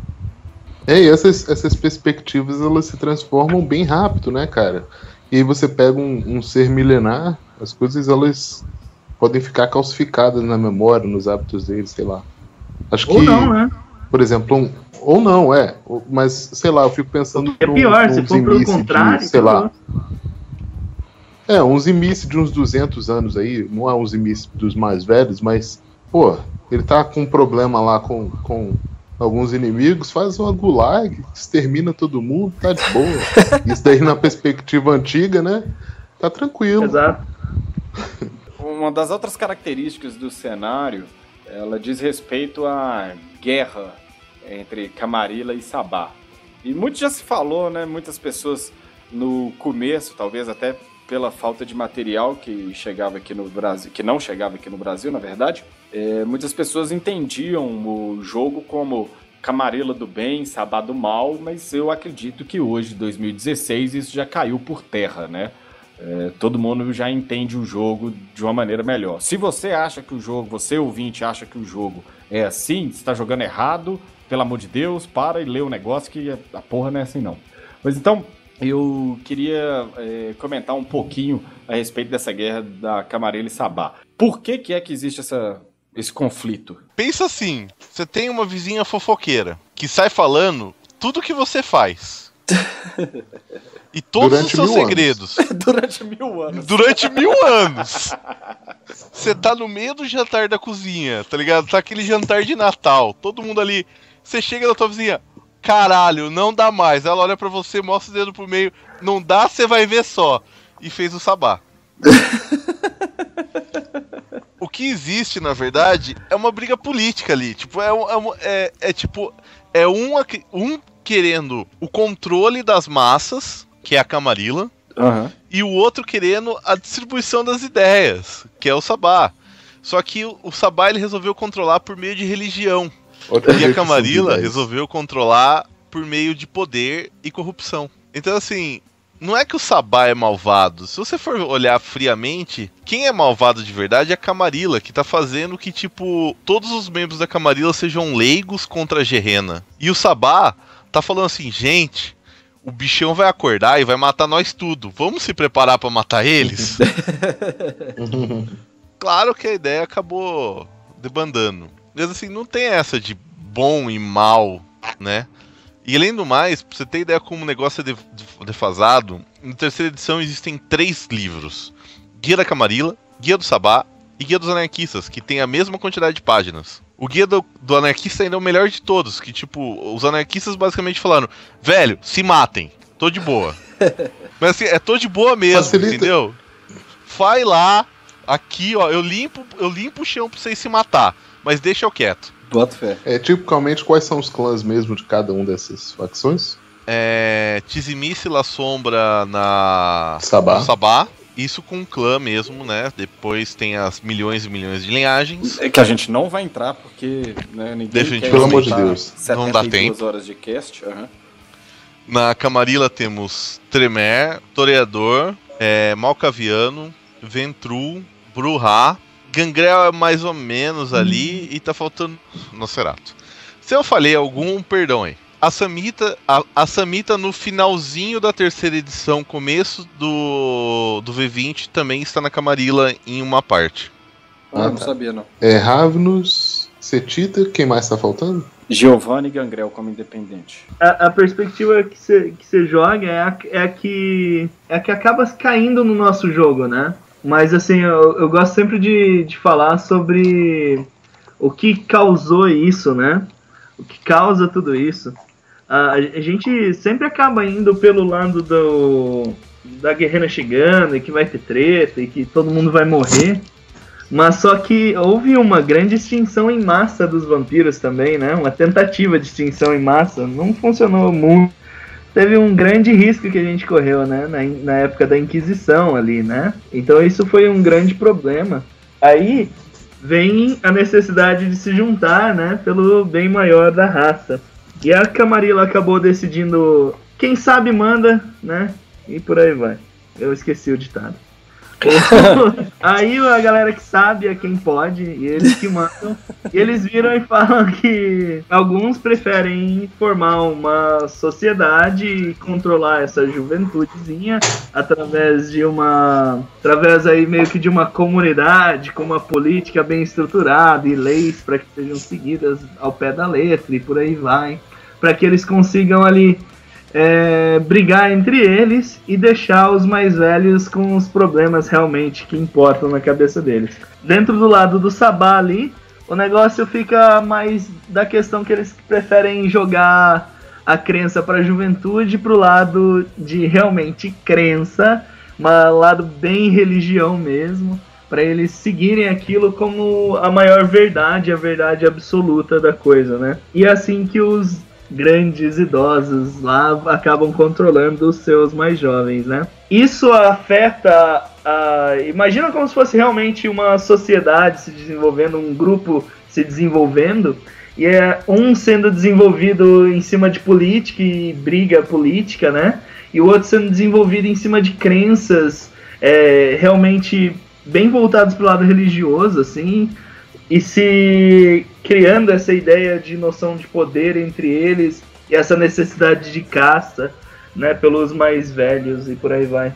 E essas perspectivas, elas se transformam bem rápido, né, cara? E aí você pega um ser milenar, as coisas, elas podem ficar calcificadas na memória, nos hábitos deles, sei lá. Acho Ou que, não, né? por exemplo, ou não, mas, sei lá, eu fico pensando... É pior, se for pelo contrário... sei lá. Uns imice de uns 200 anos aí, não é uns imice dos mais velhos, mas, pô, ele tá com um problema lá com alguns inimigos, faz uma gulag, extermina todo mundo, tá de boa. Isso daí na perspectiva antiga, né? Tá tranquilo. Exato. Uma das outras características do cenário, ela diz respeito à guerra entre Camarilla e Sabá. E muito já se falou, né? Muitas pessoas no começo, talvez até pela falta de material que chegava aqui no Brasil, que não chegava aqui no Brasil, na verdade, muitas pessoas entendiam o jogo como Camarilla do bem, Sabá do mal, mas eu acredito que hoje, 2016, isso já caiu por terra, né? Todo mundo já entende o jogo de uma maneira melhor. Se você acha que o jogo, você ouvinte acha que o jogo é assim, você está jogando errado, pelo amor de Deus, para e lê o negócio que a porra não é assim não. Mas então, eu queria comentar um pouquinho a respeito dessa guerra da Camarilla e Sabá. Por que é que existe esse conflito? Pensa assim, você tem uma vizinha fofoqueira que sai falando tudo que você faz. E todos Durante os seus 1000 segredos. Durante 1000 anos. Durante 1000 anos. Você tá no meio do jantar da cozinha, tá ligado? Tá aquele jantar de Natal, todo mundo ali. Você chega na tua vizinha, caralho, não dá mais. Ela olha pra você, mostra o dedo pro meio, não dá, você vai ver só. E fez o Sabá. O que existe, na verdade, é uma briga política ali. Tipo, um querendo o controle das massas, que é a Camarilla, e o outro querendo a distribuição das ideias, que é o Sabá. Só que o Sabá ele resolveu controlar por meio de religião. E a Camarilla resolveu controlar por meio de poder e corrupção. Então, assim, não é que o Sabá é malvado. Se você for olhar friamente, quem é malvado de verdade é a Camarilla, que tá fazendo que, tipo, todos os membros da Camarilla sejam leigos contra a Gerena. E o Sabá tá falando assim, gente, o bichão vai acordar e vai matar nós tudo. Vamos se preparar pra matar eles? Claro que a ideia acabou debandando. Mas assim, não tem essa de bom e mal, né? E além do mais, pra você ter ideia como o negócio é defasado, na terceira edição existem 3 livros. Guia da Camarilla, Guia do Sabá e Guia dos Anarquistas, que tem a mesma quantidade de páginas. O Guia do Anarquista ainda é o melhor de todos, que tipo, os anarquistas basicamente falaram, velho, se matem, tô de boa. Mas assim, é tô de boa mesmo, facilita. Entendeu? Vai lá, aqui ó, eu limpo o chão pra vocês se matar, mas deixa eu quieto. Bota fé. Tipicamente, quais são os clãs mesmo de cada um dessas facções? Tizimice, La Sombra na Sabá. Isso com um clã mesmo, né? Depois tem as milhões e milhões de linhagens. É que a gente não vai entrar porque, né, ninguém quer, pelo amor de Deus, 72 não dá tempo. horas de cast. Na Camarilla temos Tremere, Toreador, Malcaviano, Ventrul, Bruhá. Gangrel é mais ou menos ali e tá faltando Nosferatu. Se eu falei algum, perdão aí. A Samhita no finalzinho da terceira edição, começo do V20, também está na Camarilla em uma parte. Não sabia não. Ravnus, Setita, quem mais tá faltando? Giovanni e Gangrel como independente. A perspectiva que você joga é a que acaba caindo no nosso jogo, né? Mas assim, eu gosto sempre de falar sobre o que causou isso, né? O que causa tudo isso. A gente sempre acaba indo pelo lado da guerreira chegando e que vai ter treta e que todo mundo vai morrer. Mas só que houve uma grande extinção em massa dos vampiros também, né? Uma tentativa de extinção em massa. Não funcionou muito. Teve um grande risco que a gente correu, né? Na época da Inquisição ali, né? Então isso foi um grande problema. Aí vem a necessidade de se juntar, né? Pelo bem maior da raça. E a Camarilla acabou decidindo, quem sabe manda, né? E por aí vai. Eu esqueci o ditado. Aí a galera que sabe é quem pode, e eles que mandam. E eles viram e falam que alguns preferem formar uma sociedade e controlar essa juventudezinha através aí meio que de uma comunidade com uma política bem estruturada e leis para que sejam seguidas ao pé da letra e por aí vai, para que eles consigam ali brigar entre eles e deixar os mais velhos com os problemas realmente que importam na cabeça deles. Dentro do lado do Sabá ali, o negócio fica mais da questão que eles preferem jogar a crença para a juventude pro lado de realmente crença, um lado bem religião mesmo, para eles seguirem aquilo como a maior verdade, a verdade absoluta da coisa, né? E é assim que os grandes idosos lá acabam controlando os seus mais jovens, né? Isso afeta imagina como se fosse realmente uma sociedade se desenvolvendo, um grupo se desenvolvendo, e um sendo desenvolvido em cima de política e briga política, né? E o outro sendo desenvolvido em cima de crenças realmente bem voltadas para o lado religioso, assim, e se criando essa ideia de noção de poder entre eles e essa necessidade de caça, né, pelos mais velhos e por aí vai.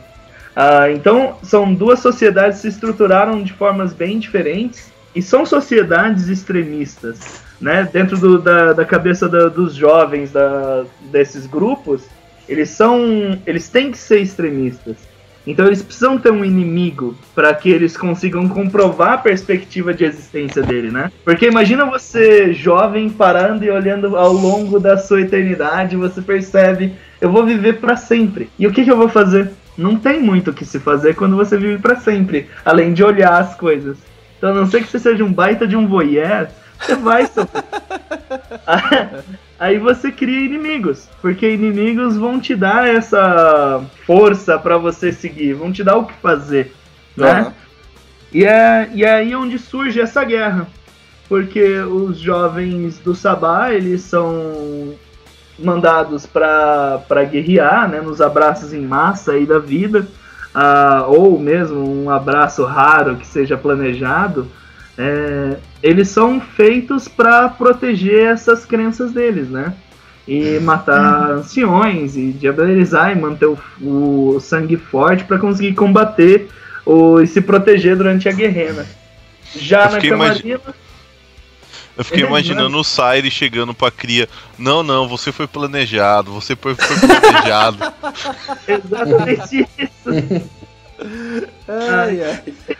Então, são duas sociedades que se estruturaram de formas bem diferentes e são sociedades extremistas, né? Dentro da cabeça dos jovens desses grupos, eles têm que ser extremistas. Então eles precisam ter um inimigo para que eles consigam comprovar a perspectiva de existência dele, né? Porque imagina você jovem parando e olhando ao longo da sua eternidade, você percebe, eu vou viver para sempre. E o que eu vou fazer? Não tem muito o que se fazer quando você vive para sempre, além de olhar as coisas. Então a não ser que você seja um baita de um voyeur, você vai sofrer. Aí você cria inimigos, porque inimigos vão te dar essa força para você seguir, vão te dar o que fazer, né? Uhum. E é aí onde surge essa guerra, porque os jovens do Sabá, eles são mandados para guerrear, né, nos abraços em massa aí da vida, ou mesmo um abraço raro que seja planejado. Eles são feitos para proteger essas crenças deles, né? E matar anciões e diabelizar e manter o sangue forte para conseguir combater e se proteger durante a guerra. Já na Camarilla... Eu fiquei imaginando o Sairi chegando pra cria. Não, você foi planejado, você foi planejado. Exatamente isso.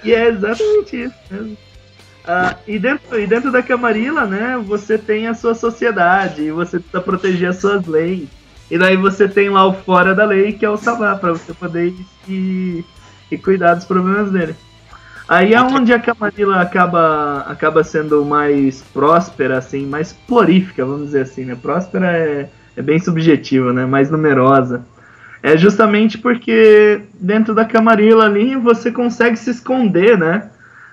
E é exatamente isso mesmo. E dentro da Camarilla, né, você tem a sua sociedade, e você precisa proteger as suas leis. E daí você tem lá o fora da lei, que é o Sabá, para você poder ir cuidar dos problemas dele. Aí é onde a Camarilla acaba sendo mais próspera, assim, mais prolífica, vamos dizer assim, né? Próspera é bem subjetivo, né? Mais numerosa. É justamente porque dentro da Camarilla ali você consegue se esconder, né?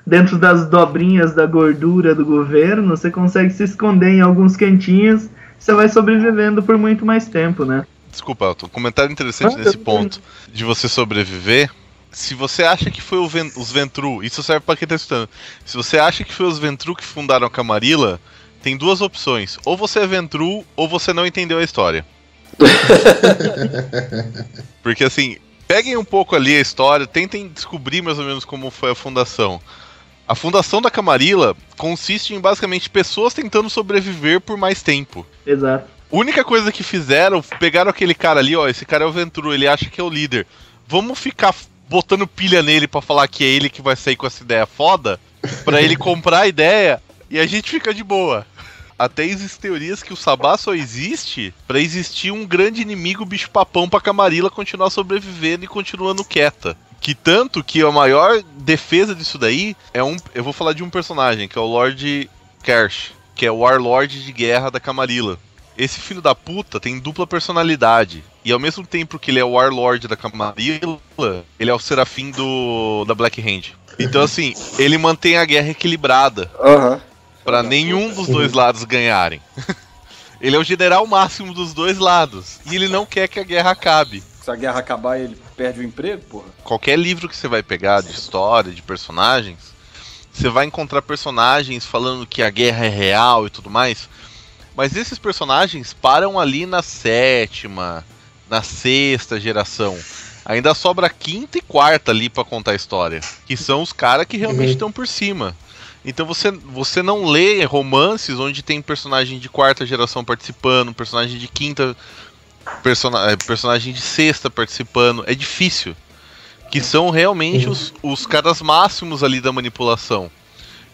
Dentro das dobrinhas da gordura do governo, você consegue se esconder em alguns cantinhos, você vai sobrevivendo por muito mais tempo, né? Desculpa, Elton, um comentário interessante nesse ponto de você sobreviver. Se você acha que foi os Ventrue, isso serve pra quem tá escutando. Se você acha que foi os Ventrue que fundaram a Camarilla, tem duas opções. Ou você é Ventrue, ou você não entendeu a história. Porque assim, peguem um pouco ali a história, tentem descobrir mais ou menos como foi a fundação. A fundação da Camarilla consiste em basicamente pessoas tentando sobreviver por mais tempo. Exato. A única coisa que fizeram, pegaram aquele cara ali, ó, esse cara é o Ventrue, ele acha que é o líder. Vamos ficar botando pilha nele pra falar que é ele que vai sair com essa ideia foda, pra ele comprar a ideia e a gente fica de boa. Até existem teorias que o Sabá só existe pra existir um grande inimigo bicho-papão pra Camarilla continuar sobrevivendo e continuando quieta. Que tanto que a maior defesa disso daí eu vou falar de um personagem, que é o Lord Kersh, que é o Warlord de guerra da Camarilla. Esse filho da puta tem dupla personalidade. E ao mesmo tempo que ele é o Warlord da Camarilla, ele é o Serafim da Black Hand. Então assim, ele mantém a guerra equilibrada. Pra nenhum dos dois lados ganharem. Ele é o general máximo dos dois lados. E ele não quer que a guerra acabe. Se a guerra acabar, ele perde o emprego, porra. Qualquer livro que você vai pegar de história, de personagens, você vai encontrar personagens falando que a guerra é real e tudo mais. Mas esses personagens param ali na 7ª, na 6ª geração. Ainda sobra a 5ª e 4ª ali pra contar a história. Que são os caras que realmente estão por cima. Então você não lê romances onde tem personagem de 4ª geração participando, personagem de 5ª, personagem de 6ª participando. É difícil. Que são realmente os caras máximos ali da manipulação.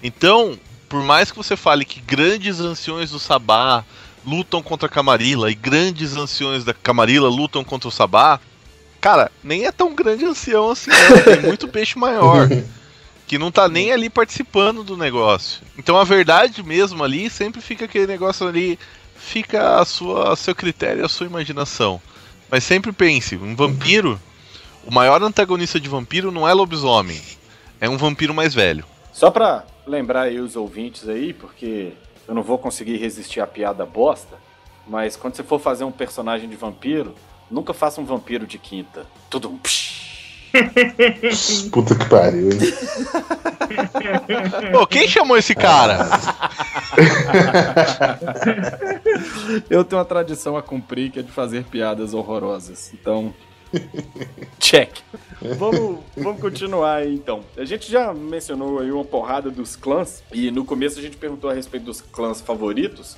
Então, por mais que você fale que grandes anciões do Sabá lutam contra a Camarilla e grandes anciões da Camarilla lutam contra o Sabá, cara, nem é tão grande ancião assim não, tem muito peixe maior. Que não tá nem ali participando do negócio. Então a verdade mesmo ali sempre fica aquele negócio ali, fica a seu critério, a sua imaginação. Mas sempre pense, um vampiro, o maior antagonista de vampiro não é lobisomem, é um vampiro mais velho. Só pra lembrar aí os ouvintes aí, porque eu não vou conseguir resistir à piada bosta, mas quando você for fazer um personagem de vampiro, nunca faça um vampiro de 5ª. Tudo um psh. Puta que pariu, hein? Pô, quem chamou esse cara? Eu tenho uma tradição a cumprir que é de fazer piadas horrorosas. Então, check. Vamos continuar aí, então. A gente já mencionou aí uma porrada dos clãs, e no começo a gente perguntou a respeito dos clãs favoritos.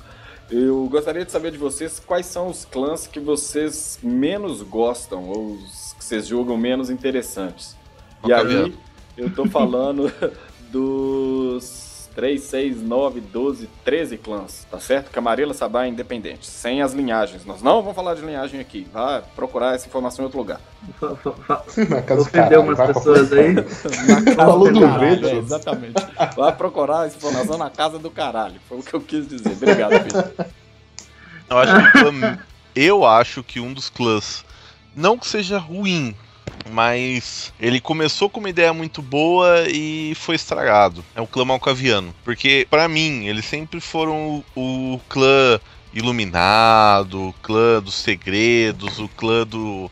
Eu gostaria de saber de vocês quais são os clãs que vocês menos gostam, ou os que vocês julgam menos interessantes. E aí, eu tô falando dos 3, 6, 9, 12, 13 clãs, tá certo? Camarilla, Sabá e Independente, sem as linhagens. Nós não vamos falar de linhagem aqui, vá procurar essa informação em outro lugar. Ofendeu umas pessoas aí. Falou do caralho, exatamente. Vai procurar essa informação na casa do caralho, foi o que eu quis dizer. Obrigado, filho. Eu acho que um dos clãs, não que seja ruim, mas ele começou com uma ideia muito boa e foi estragado. É o clã Malkaviano. Porque, pra mim, eles sempre foram o clã iluminado, o clã dos segredos, o clã do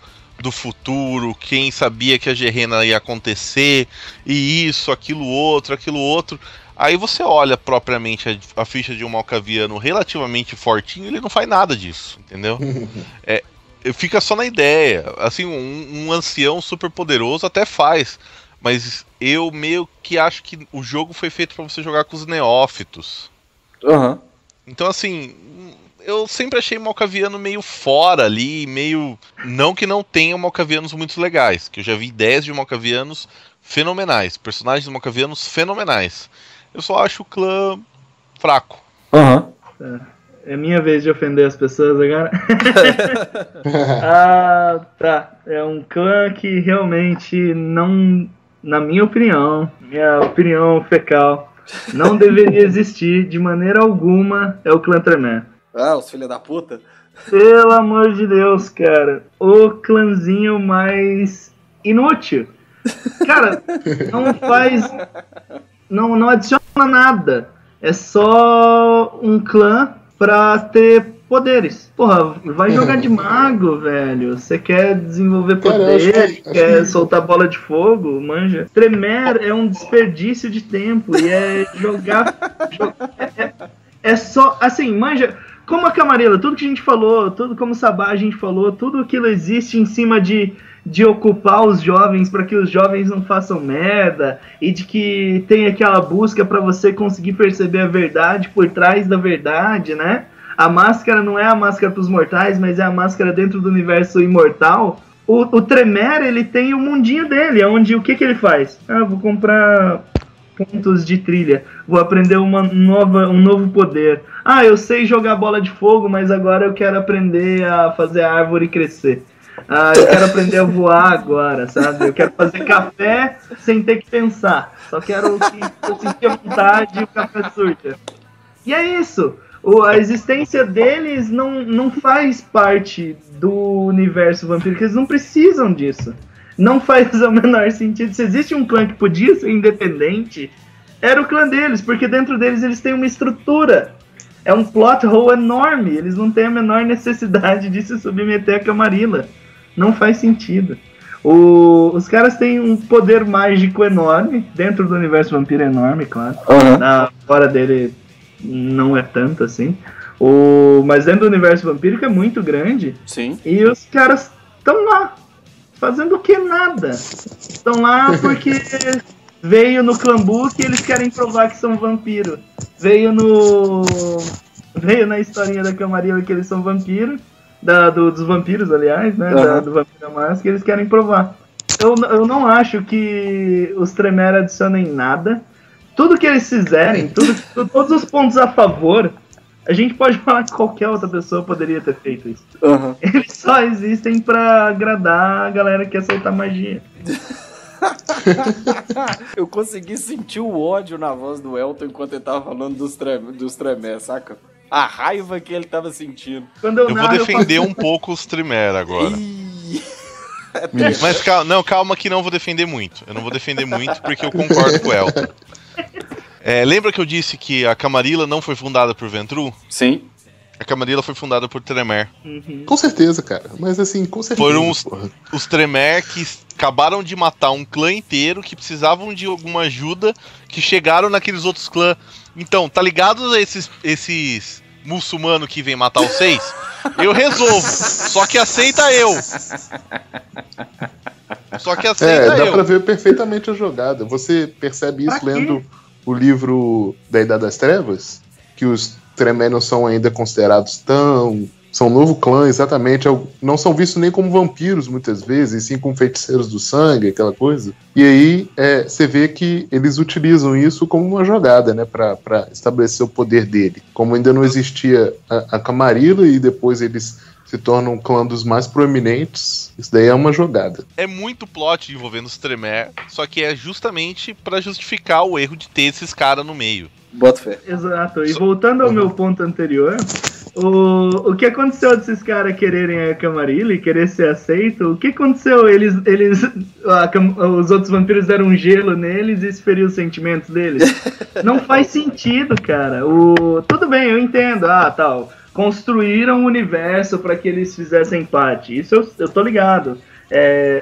futuro, quem sabia que a Gerena ia acontecer, e isso, aquilo outro. Aí você olha propriamente a ficha de um Malkaviano relativamente fortinho, ele não faz nada disso, entendeu? Fica só na ideia. Assim, um ancião super poderoso até faz, mas eu meio que acho que o jogo foi feito pra você jogar com os neófitos. Uhum. Então, assim, eu sempre achei Malkaviano meio fora ali, meio... Não que não tenham Malkavianos muito legais, que eu já vi ideias de Malkavianos fenomenais, personagens Malkavianos fenomenais. Eu só acho o clã fraco. Aham. É minha vez de ofender as pessoas agora. Tá. É um clã que realmente não, na minha opinião fecal, não deveria existir de maneira alguma, é o clã Tremere. Ah, os filha da puta. Pelo amor de Deus, cara. O clãzinho mais inútil. Cara, não faz... Não adiciona nada. É só um clã pra ter poderes. Porra, vai jogar de mago, velho. Você quer desenvolver poder, quer soltar bola de fogo, manja. Tremere é um desperdício de tempo e é jogar... É só... Assim, manja... Como a Camarilla, tudo que a gente falou, tudo como o Sabá a gente falou, tudo aquilo existe em cima de ocupar os jovens para que os jovens não façam merda e de que tem aquela busca para você conseguir perceber a verdade por trás da verdade, né? A máscara não é a máscara para os mortais, mas é a máscara dentro do universo imortal. O Tremere, ele tem o mundinho dele, onde o que ele faz? Vou comprar pontos de trilha, vou aprender um novo poder. Eu sei jogar bola de fogo, mas agora eu quero aprender a fazer a árvore crescer. Eu quero aprender a voar agora, sabe? Eu quero fazer café sem ter que pensar. Só quero que eu sentir a vontade e o café surja. E é isso. A existência deles não faz parte do universo vampírico. Eles não precisam disso. Não faz o menor sentido. Se existe um clã que podia ser independente, era o clã deles, porque dentro deles eles têm uma estrutura. É um plot hole enorme. Eles não têm a menor necessidade de se submeter a Camarilla. Não faz sentido. Os caras têm um poder mágico enorme, dentro do universo vampiro enorme, claro. Fora dele não é tanto assim. Mas dentro do universo vampírico é muito grande. Sim. E os caras estão lá, fazendo o que? Nada. Estão lá porque veio no Clambu que eles querem provar que são vampiro. Veio na historinha da Camarilla que eles são vampiro. Dos vampiros, aliás, né? Do Vampiro da Máscara, que eles querem provar. Eu não acho que os Tremere adicionem nada. Tudo que eles fizerem, todos os pontos a favor, a gente pode falar que qualquer outra pessoa poderia ter feito isso. Eles só existem pra agradar a galera que quer soltar magia. Eu consegui sentir o ódio na voz do Elton enquanto ele tava falando dos Tremere, saca? A raiva que ele tava sentindo. Eu vou defender um pouco os Tremere agora. Mas calma que não vou defender muito. Eu não vou defender muito porque eu concordo com o Elton. Lembra que eu disse que a Camarilla não foi fundada por Ventrue? Sim. A Camarilla foi fundada por Tremere. Com certeza, cara. Mas assim, com certeza. Foram os Tremere que acabaram de matar um clã inteiro, que precisavam de alguma ajuda, que chegaram naqueles outros clãs. Então, tá ligado a esses muçulmanos que vem matar os 6? Eu resolvo. Só que aceita eu. Dá pra ver perfeitamente a jogada. Você percebe isso lendo o livro da Idade das Trevas? Que os Tremere não são ainda considerados são um novo clã, exatamente. Não são vistos nem como vampiros, muitas vezes, e sim como feiticeiros do sangue, aquela coisa. E aí você vê que eles utilizam isso como uma jogada, né, pra estabelecer o poder dele. Como ainda não existia a Camarilla, e depois eles se tornam um clã dos mais proeminentes, isso daí é uma jogada. É muito plot envolvendo os Tremere, só que é justamente pra justificar o erro de ter esses caras no meio. Bota fé. Exato. E voltando ao meu ponto anterior, o que aconteceu desses caras quererem a Camarilla e querer ser aceito? O que aconteceu? Os outros vampiros deram um gelo neles e isso feriu os sentimentos deles? Não faz sentido, cara. Tudo bem, eu entendo. Tal. Construíram um universo para que eles fizessem parte. Isso eu tô ligado.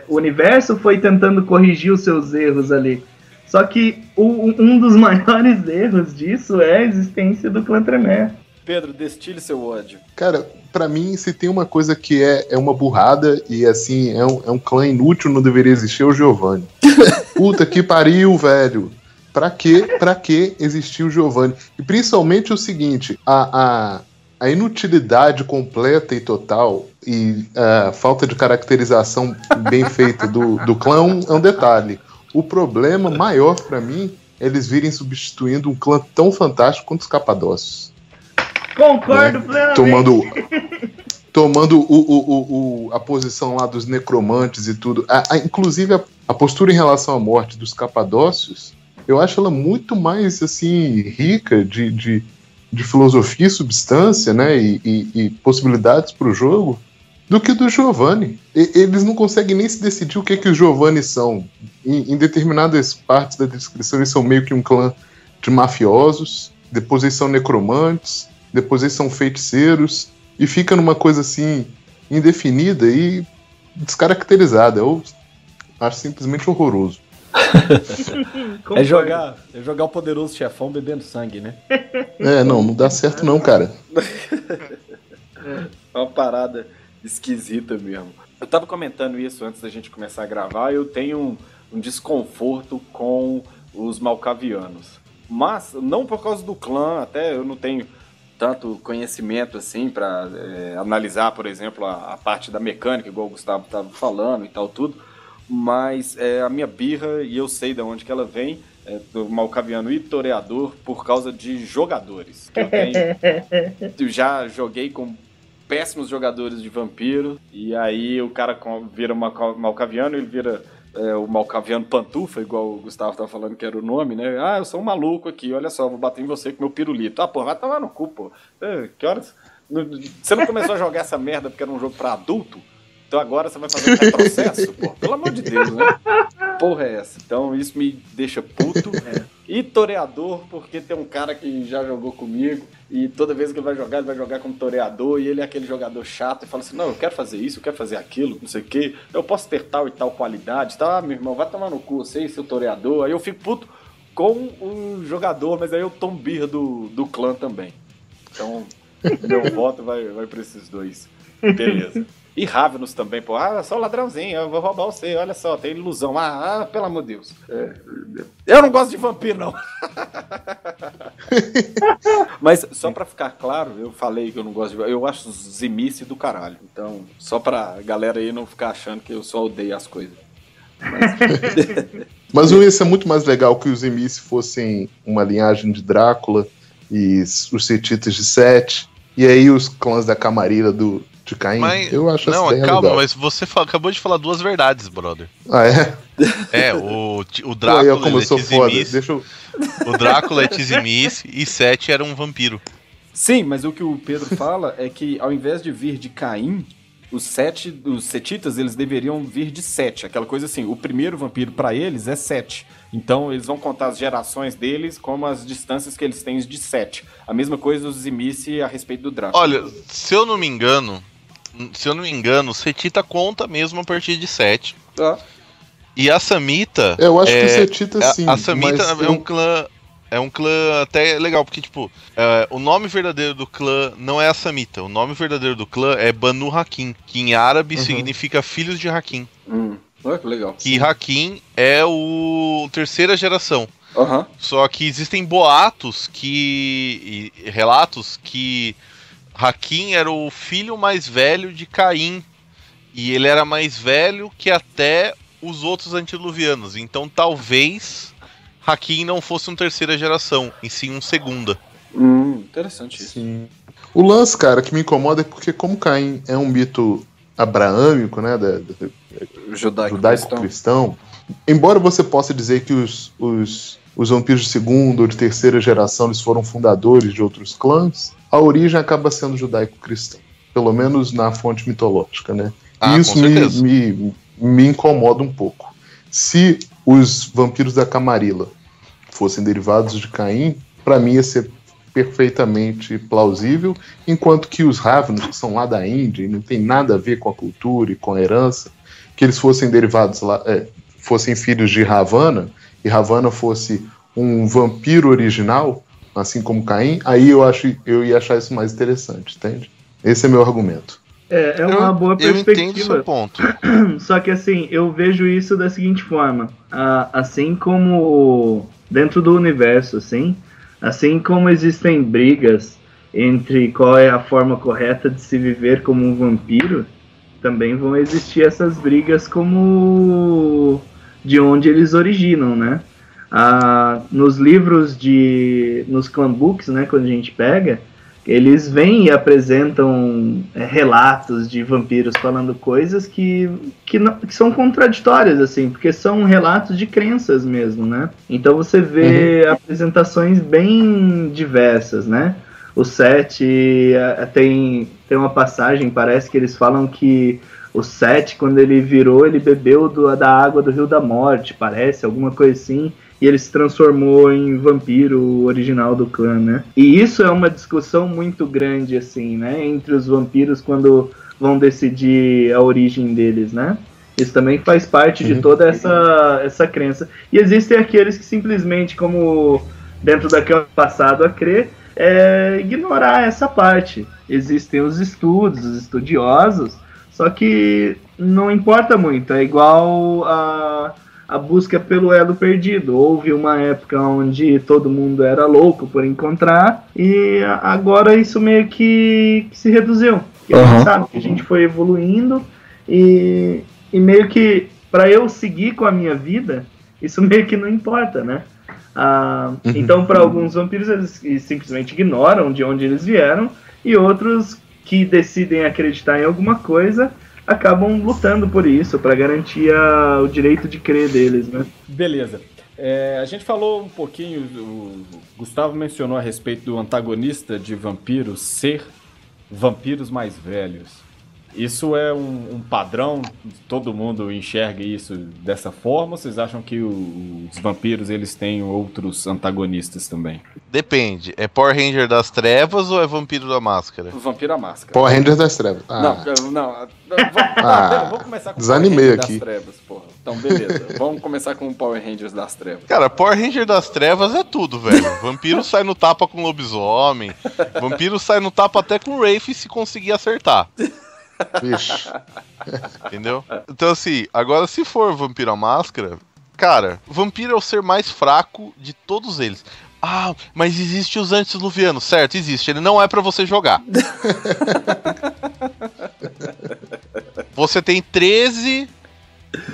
O universo foi tentando corrigir os seus erros ali. Só que um dos maiores erros disso é a existência do clã Tremere. Pedro, destile seu ódio. Cara, pra mim, se tem uma coisa que é uma burrada e assim, é um clã inútil, não deveria existir, é o Giovanni. Puta que pariu, velho. Pra que existiu o Giovanni? E principalmente o seguinte, a inutilidade completa e total e a falta de caracterização bem feita do clã é um detalhe. O problema maior pra mim é eles virem substituindo um clã tão fantástico quanto os Capadócios. Concordo plenamente. Tomando a posição lá dos necromantes e tudo. Inclusive a postura em relação à morte dos Capadócios, eu acho ela muito mais assim rica de filosofia e substância, né, e possibilidades para o jogo do que do Giovanni. Eles não conseguem nem se decidir o que os Giovanni são. Em determinadas partes da descrição eles são meio que um clã de mafiosos, depois eles são necromantes, depois eles são feiticeiros, e fica numa coisa assim indefinida e descaracterizada. Eu acho simplesmente horroroso. É jogar o poderoso chefão bebendo sangue, né? Não dá certo não, cara. É uma parada esquisita mesmo. Eu tava comentando isso antes da gente começar a gravar. Eu tenho um desconforto com os malcavianos, mas não por causa do clã. Até eu não tenho tanto conhecimento assim pra analisar, por exemplo, a parte da mecânica, igual o Gustavo tava falando e tal, tudo. Mas a minha birra, e eu sei de onde que ela vem, do malcaviano e toreador, por causa de jogadores. Eu já joguei com péssimos jogadores de vampiro, e aí o cara vira malcaviano, ele vira o malcaviano pantufa, igual o Gustavo tava falando que era o nome, né? Eu sou um maluco aqui, olha só, vou bater em você com meu pirulito. Pô, vai tomar no cu, pô. Que horas? Você não começou a jogar essa merda porque era um jogo pra adulto? Então agora você vai fazer um retrocesso, pô. Pelo amor de Deus, né? Porra é essa? Então isso me deixa puto. E toreador, porque tem um cara que já jogou comigo e toda vez que ele vai jogar como toreador e ele é aquele jogador chato e fala assim, não, eu quero fazer isso, eu quero fazer aquilo, não sei o quê, eu posso ter tal e tal qualidade, tá, meu irmão, vai tomar no cu, você e seu toreador. Aí eu fico puto com o jogador, mas aí eu tomo birra do clã também. Então, meu voto vai pra esses dois. Beleza. E Ravenous também, pô. Ah, só ladrãozinho, eu vou roubar você, olha só, tem ilusão. Pelo amor de Deus. Eu não gosto de vampiro, não. Mas, só pra ficar claro, eu falei que eu não gosto de vampiro. Eu acho os Zimice do caralho. Então, só pra galera aí não ficar achando que eu só odeio as coisas. Mas não ia ser muito mais legal que os Zimice fossem uma linhagem de Drácula e os Setitas de Sete, e aí os clãs da Camarilla de Caim. Mas, eu acho não, essa calma, legal. mas você acabou de falar duas verdades, brother. Ah, é? O Drácula Como eu sou foda. Deixa eu... O Drácula é Tizimice e Sete era um vampiro. Sim, mas o que o Pedro fala é que ao invés de vir de Caim, os Setitas, eles deveriam vir de Sete. Aquela coisa assim, o primeiro vampiro pra eles é Sete. Então eles vão contar as gerações deles como as distâncias que eles têm de Sete. A mesma coisa dos Zimice a respeito do Drácula. Olha, se eu não me engano, o Setita conta mesmo a partir de 7. Ah. E a Samita... Eu acho que o Setita sim. A Samita é um clã até legal, porque, tipo, o nome verdadeiro do clã não é a Samita. O nome verdadeiro do clã é Banu Hakim, que em árabe significa filhos de Hakim. Olha que legal. Que Hakim é o terceira geração. Uhum. Só que existem boatos e relatos que Hakim era o filho mais velho de Caim. E ele era mais velho que até os outros antediluvianos. Então talvez Hakim não fosse um terceira geração, e sim um segunda. Interessante isso. Sim. O lance, cara, que me incomoda é porque como Caim é um mito abraâmico, né, judaico-cristão, embora você possa dizer que os vampiros de segunda ou de terceira geração eles foram fundadores de outros clãs, a origem acaba sendo judaico-cristã, pelo menos na fonte mitológica, né? E isso me incomoda um pouco. Se os vampiros da Camarilla fossem derivados de Caim, para mim ia ser perfeitamente plausível, enquanto que os Ravenous, que são lá da Índia e não tem nada a ver com a cultura e com a herança, que eles fossem derivados lá, fossem filhos de Ravana, e Ravana fosse um vampiro original, assim como Caim, aí eu ia achar isso mais interessante, entende? Esse é meu argumento. É uma boa perspectiva. Eu entendo o seu ponto. Só que assim, eu vejo isso da seguinte forma. Assim como dentro do universo, assim como existem brigas entre qual é a forma correta de se viver como um vampiro, também vão existir essas brigas como de onde eles originam, né? Nos livros nos clan books, né, quando a gente pega, eles vêm e apresentam relatos de vampiros falando coisas que são contraditórias, assim, porque são relatos de crenças mesmo, né? Então você vê apresentações bem diversas, né? O Sete tem uma passagem, parece que eles falam que o Sete, quando ele virou, ele bebeu da água do Rio da Morte, parece, alguma coisa assim, e ele se transformou em vampiro original do clã, né? E isso é uma discussão muito grande, assim, né? Entre os vampiros quando vão decidir a origem deles, né? Isso também faz parte de toda essa crença. E existem aqueles que simplesmente, como dentro daquele passado a crer, ignorar essa parte. Existem os estudos, os estudiosos, só que não importa muito. É igual a busca pelo elo perdido. Houve uma época onde todo mundo era louco por encontrar, e agora isso meio que se reduziu. A gente sabe que a gente foi evoluindo, e meio que para eu seguir com a minha vida, isso meio que não importa, né? Então, para alguns vampiros, eles simplesmente ignoram de onde eles vieram, e outros que decidem acreditar em alguma coisa acabam lutando por isso, para garantir o direito de crer deles, né? Beleza. A gente falou um pouquinho, o Gustavo mencionou a respeito do antagonista de vampiros ser vampiros mais velhos. Isso é um padrão? Todo mundo enxerga isso dessa forma? Ou vocês acham que os vampiros eles têm outros antagonistas também? Depende. É Power Ranger das Trevas ou é Vampiro da Máscara? Vampiro à Máscara. Power Rangers das Trevas. Vamos começar com desanimei Power Rangers aqui. das Trevas, porra. Então, beleza. Vamos começar com o Power Rangers das Trevas. Cara, Power Ranger das Trevas é tudo, velho. Vampiro sai no tapa com lobisomem. Vampiro sai no tapa até com o Wraith se conseguir acertar. Vixe. Entendeu? Então, assim, agora se for Vampiro à Máscara, cara, Vampiro é o ser mais fraco de todos eles. Ah, mas existe os antediluvianos, certo? Existe. Ele não é pra você jogar. Você tem 13...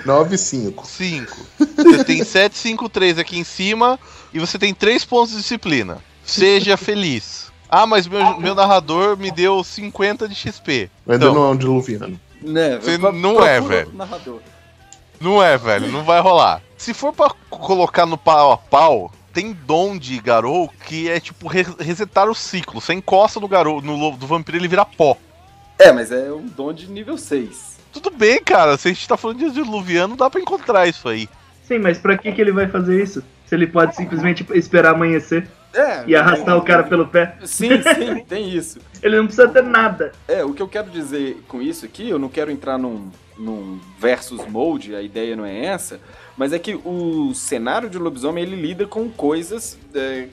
9-5. 5. Você tem 7-5-3 aqui em cima e você tem 3 pontos de disciplina. Seja feliz. Ah, mas meu narrador me deu 50 de XP. Ainda Então, não é um diluviano. Né, Você não é, velho. Narrador. Não é, velho. Não vai rolar. Se for pra colocar no pau a pau, tem dom de Garou que é tipo resetar o ciclo. Você encosta no Garou, no lobo do vampiro, ele vira pó. É, mas é um dom de nível 6. Tudo bem, cara. Se a gente tá falando de diluviano, dá pra encontrar isso aí. Sim, mas pra que ele vai fazer isso? Se ele pode simplesmente esperar amanhecer e arrastar o cara pelo pé. Sim, tem isso. Ele não precisa ter nada. O que eu quero dizer com isso aqui, eu não quero entrar num versus mode, a ideia não é essa, mas é que o cenário de lobisomem, ele lida com coisas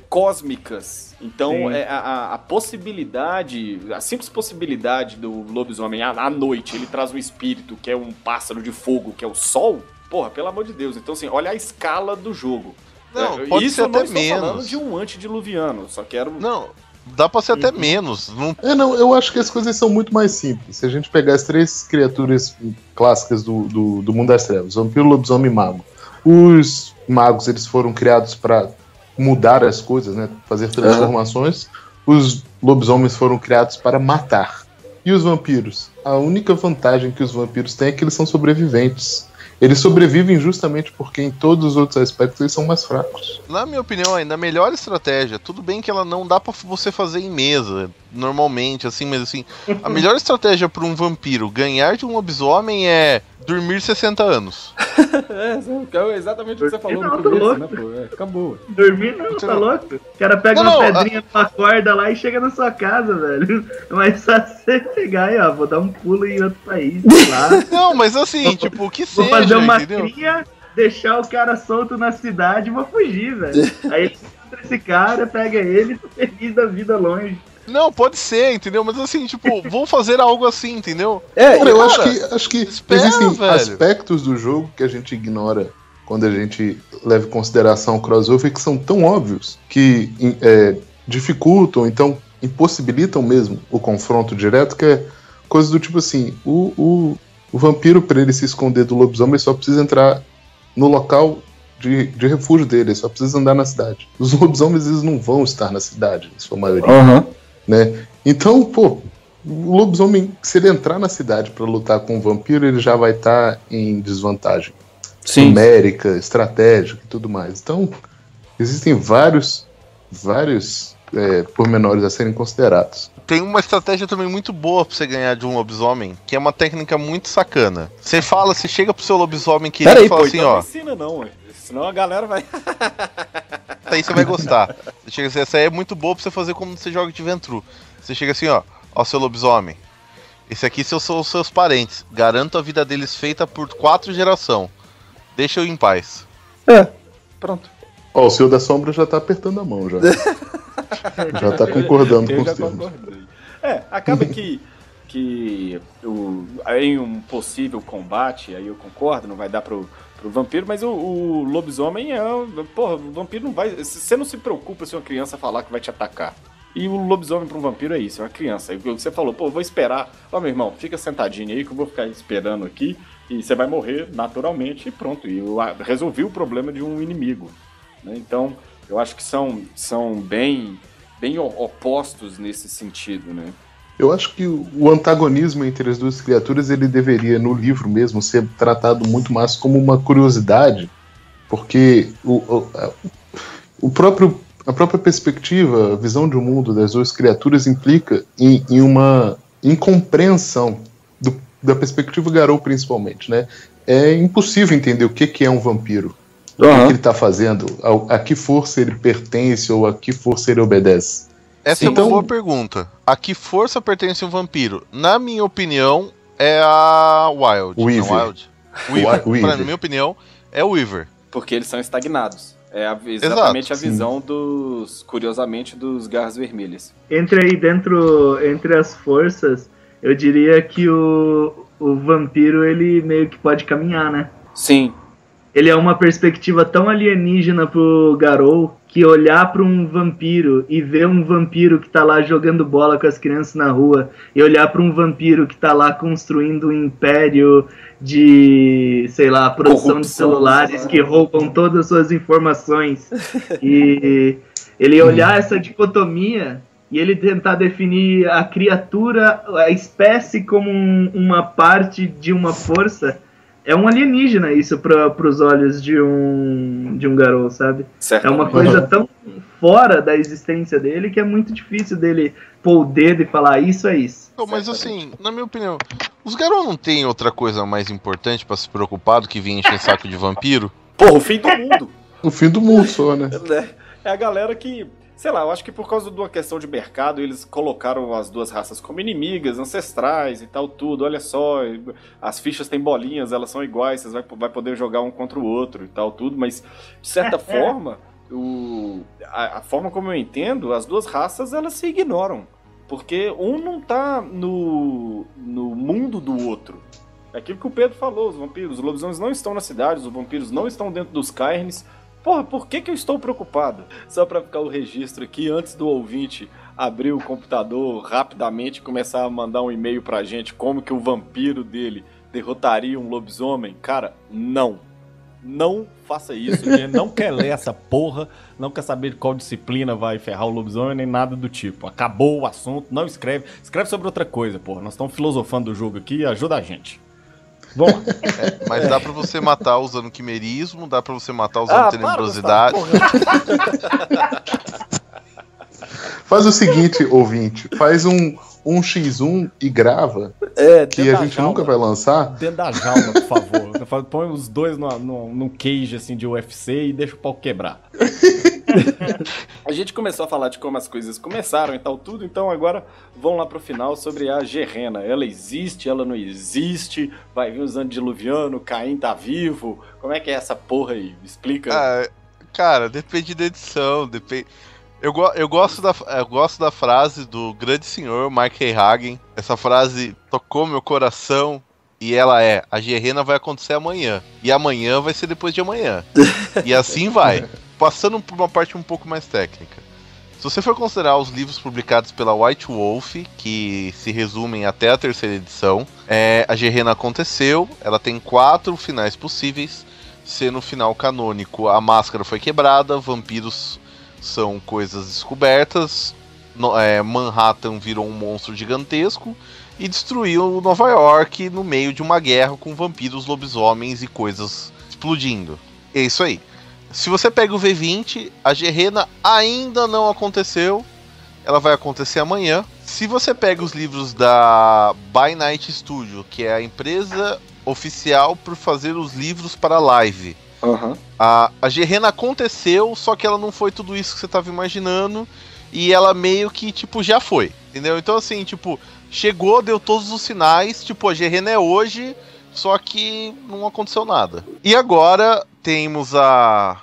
cósmicas. Então, a possibilidade, a simples possibilidade do lobisomem à noite, ele traz um espírito que é um pássaro de fogo, que é o sol, porra, pelo amor de Deus. Então, assim, olha a escala do jogo. Não, pode isso ser eu não até estou falando menos. de um antediluviano, só quero... Não, dá pra ser até menos. Não... Eu acho que as coisas são muito mais simples. Se a gente pegar as 3 criaturas clássicas do mundo das trevas, vampiro, lobisomem e mago. Os magos, eles foram criados pra mudar as coisas, né? Fazer transformações. Os lobisomens foram criados para matar. E os vampiros? A única vantagem que os vampiros têm é que eles são sobreviventes. Eles sobrevivem justamente porque em todos os outros aspectos eles são mais fracos. Na minha opinião, ainda a melhor estratégia, tudo bem que ela não dá pra você fazer em mesa, normalmente, assim, mas assim, a melhor estratégia pra um vampiro ganhar de um lobisomem é dormir 60 anos. É exatamente o que você falou Não, no tá começo, louco. né, pô? Acabou. Dormir não, tá louco? O cara pega uma pedrinha numa corda lá e chega na sua casa, velho. Mas só você pegar e, ó, vou dar um pulo em outro país, sei lá. Não, mas assim, tipo, o que Vou seja, fazer uma entendeu? cria, deixar o cara solto na cidade e vou fugir, velho. Aí ele encontra esse cara, pega ele, tô feliz da vida longe. Não, pode ser, entendeu? Mas assim, tipo, vou fazer algo assim, entendeu? Cara, eu cara, acho que espera, existem velho. aspectos do jogo que a gente ignora quando a gente leva em consideração o crossover que são tão óbvios que dificultam, então impossibilitam mesmo o confronto direto, que é coisa do tipo assim, o vampiro, para ele se esconder do lobisomem, só precisa entrar no local de refúgio dele, ele só precisa andar na cidade. Os lobisomens, eles não vão estar na cidade, em sua maioria. Né? Então, pô, o lobisomem, se ele entrar na cidade pra lutar com o vampiro, ele já vai estar em desvantagem numérica, estratégica e tudo mais. Então, existem vários pormenores a serem considerados. Tem uma estratégia também muito boa pra você ganhar de um lobisomem, que é uma técnica muito sacana. Você chega pro seu lobisomem querido e fala assim, então ó. não ensina não, ué. Senão a galera vai... Aí você vai gostar. Você chega assim, essa aí é muito boa pra você fazer quando você joga de Ventru. Você chega assim, ó, seu lobisomem. Esse aqui são os seus parentes. Garanto a vida deles feita por 4 gerações. Deixa eu em paz. Pronto. Ó, o Senhor da Sombra já tá apertando a mão, já. Já tá concordando com os termos. Acaba que em um possível combate, aí eu concordo, não vai dar pro vampiro, mas o lobisomem porra, o vampiro não vai... Você não se preocupa se uma criança falar que vai te atacar. E o lobisomem para um vampiro é isso, é uma criança. E você falou, pô, vou esperar. Ó, meu irmão, fica sentadinho aí que eu vou ficar esperando aqui e você vai morrer naturalmente e pronto. E eu resolvi o problema de um inimigo. Né? Então, eu acho que são bem opostos nesse sentido, né? Eu acho que o antagonismo entre as duas criaturas, ele deveria, no livro mesmo, ser tratado muito mais como uma curiosidade, porque a própria perspectiva, a visão de mundo das duas criaturas implica em uma incompreensão da perspectiva Garou principalmente, né? É impossível entender o que é um vampiro. O que ele tá fazendo, a que força ele pertence ou a que força ele obedece. Essa é uma boa pergunta. A que força pertence um vampiro? Na minha opinião, é a Wild. Weaver. Na minha opinião, é o Weaver. Porque eles são estagnados. É exatamente a visão curiosamente, dos Garras Vermelhas. Entre as forças, eu diria que o vampiro, ele meio que pode caminhar, né? Sim. Ele é uma perspectiva tão alienígena pro Garou que olhar para um vampiro e ver um vampiro que tá lá jogando bola com as crianças na rua e olhar para um vampiro que tá lá construindo um império de, sei lá, produção de celulares que roubam todas as suas informações e ele olhar essa dicotomia e ele tentar definir a criatura, a espécie como uma parte de uma força. É um alienígena isso para os olhos de um Garou, sabe? É uma coisa tão fora da existência dele que é muito difícil dele pôr o dedo e falar isso é isso. Não, mas assim, na minha opinião, os Garou não tem outra coisa mais importante pra se preocupar do que vir encher saco de vampiro? Porra, o fim do mundo! O fim do mundo só, né? É a galera que... Sei lá, eu acho que por causa de uma questão de mercado, eles colocaram as duas raças como inimigas, ancestrais e tal, tudo. Olha só, as fichas têm bolinhas, elas são iguais, você vai poder jogar um contra o outro e tal, tudo. Mas, de certa forma, a forma como eu entendo, as duas raças, elas se ignoram. Porque um não tá no mundo do outro. É aquilo que o Pedro falou, os vampiros, os lobisomens não estão nas cidades, os vampiros não estão dentro dos cairns. Porra, por que eu estou preocupado? Só pra ficar o registro aqui, antes do ouvinte abrir o computador rapidamente e começar a mandar um e-mail pra gente como que o vampiro dele derrotaria um lobisomem. Cara, não. Não faça isso. Ele não quer ler essa porra, não quer saber de qual disciplina vai ferrar o lobisomem, nem nada do tipo. Acabou o assunto, não escreve. Escreve sobre outra coisa, porra. Nós estamos filosofando do jogo aqui, ajuda a gente. Vamos lá. Mas dá pra você matar usando quimerismo, dá pra você matar usando tenebrosidade. Faz o seguinte, ouvinte, faz um 1x1 e grava, que a gente nunca vai lançar. Dentro da jaula, por favor. Põe os dois num cage assim, de UFC e deixa o pau quebrar. A gente começou a falar de como as coisas começaram e tal, tudo, então agora vamos lá pro final sobre a Gehenna. Ela existe, ela não existe, vai vir os antediluvianos, Caim tá vivo, como é que é essa porra aí? Me explica. Cara, depende da edição, depende... Eu gosto da frase do grande senhor Mark Hagen. Essa frase tocou meu coração e ela é: a Gehenna vai acontecer amanhã e amanhã vai ser depois de amanhã. E assim vai. Passando por uma parte um pouco mais técnica. Se você for considerar os livros publicados pela White Wolf, que se resumem até a terceira edição, a Gehenna aconteceu, ela tem 4 finais possíveis, sendo o final canônico: a máscara foi quebrada, vampiros são coisas descobertas, Manhattan virou um monstro gigantesco e destruiu Nova York no meio de uma guerra com vampiros, lobisomens e coisas explodindo. É isso aí. Se você pega o V20, a Gehenna ainda não aconteceu, ela vai acontecer amanhã. Se você pega os livros da By Night Studio, que é a empresa oficial por fazer os livros para live, a Gehenna aconteceu, só que ela não foi tudo isso que você estava imaginando, e ela meio que, tipo, já foi, entendeu? Então, assim, tipo, chegou, deu todos os sinais, tipo, a Gehenna é hoje, só que não aconteceu nada. E agora temos a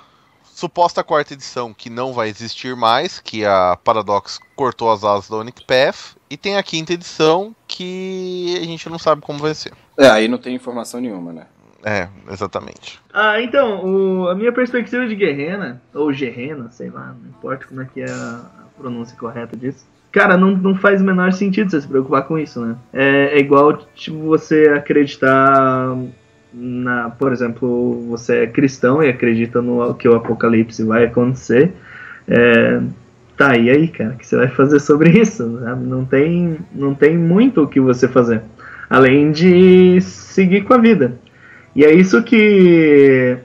suposta 4ª edição, que não vai existir mais, que a Paradox cortou as asas da Onyx Path, e tem a 5ª edição, que a gente não sabe como vai ser. Aí não tem informação nenhuma, né? Exatamente. Então, a minha perspectiva de Gehenna, ou Gehenna, sei lá, não importa como é que é a pronúncia correta disso. Cara, não faz o menor sentido você se preocupar com isso, né? É igual, tipo, você acreditar por exemplo, você é cristão e acredita no que o apocalipse vai acontecer. Tá, e aí, cara, o que você vai fazer sobre isso? Sabe? Não tem muito o que você fazer, além de seguir com a vida. E é isso que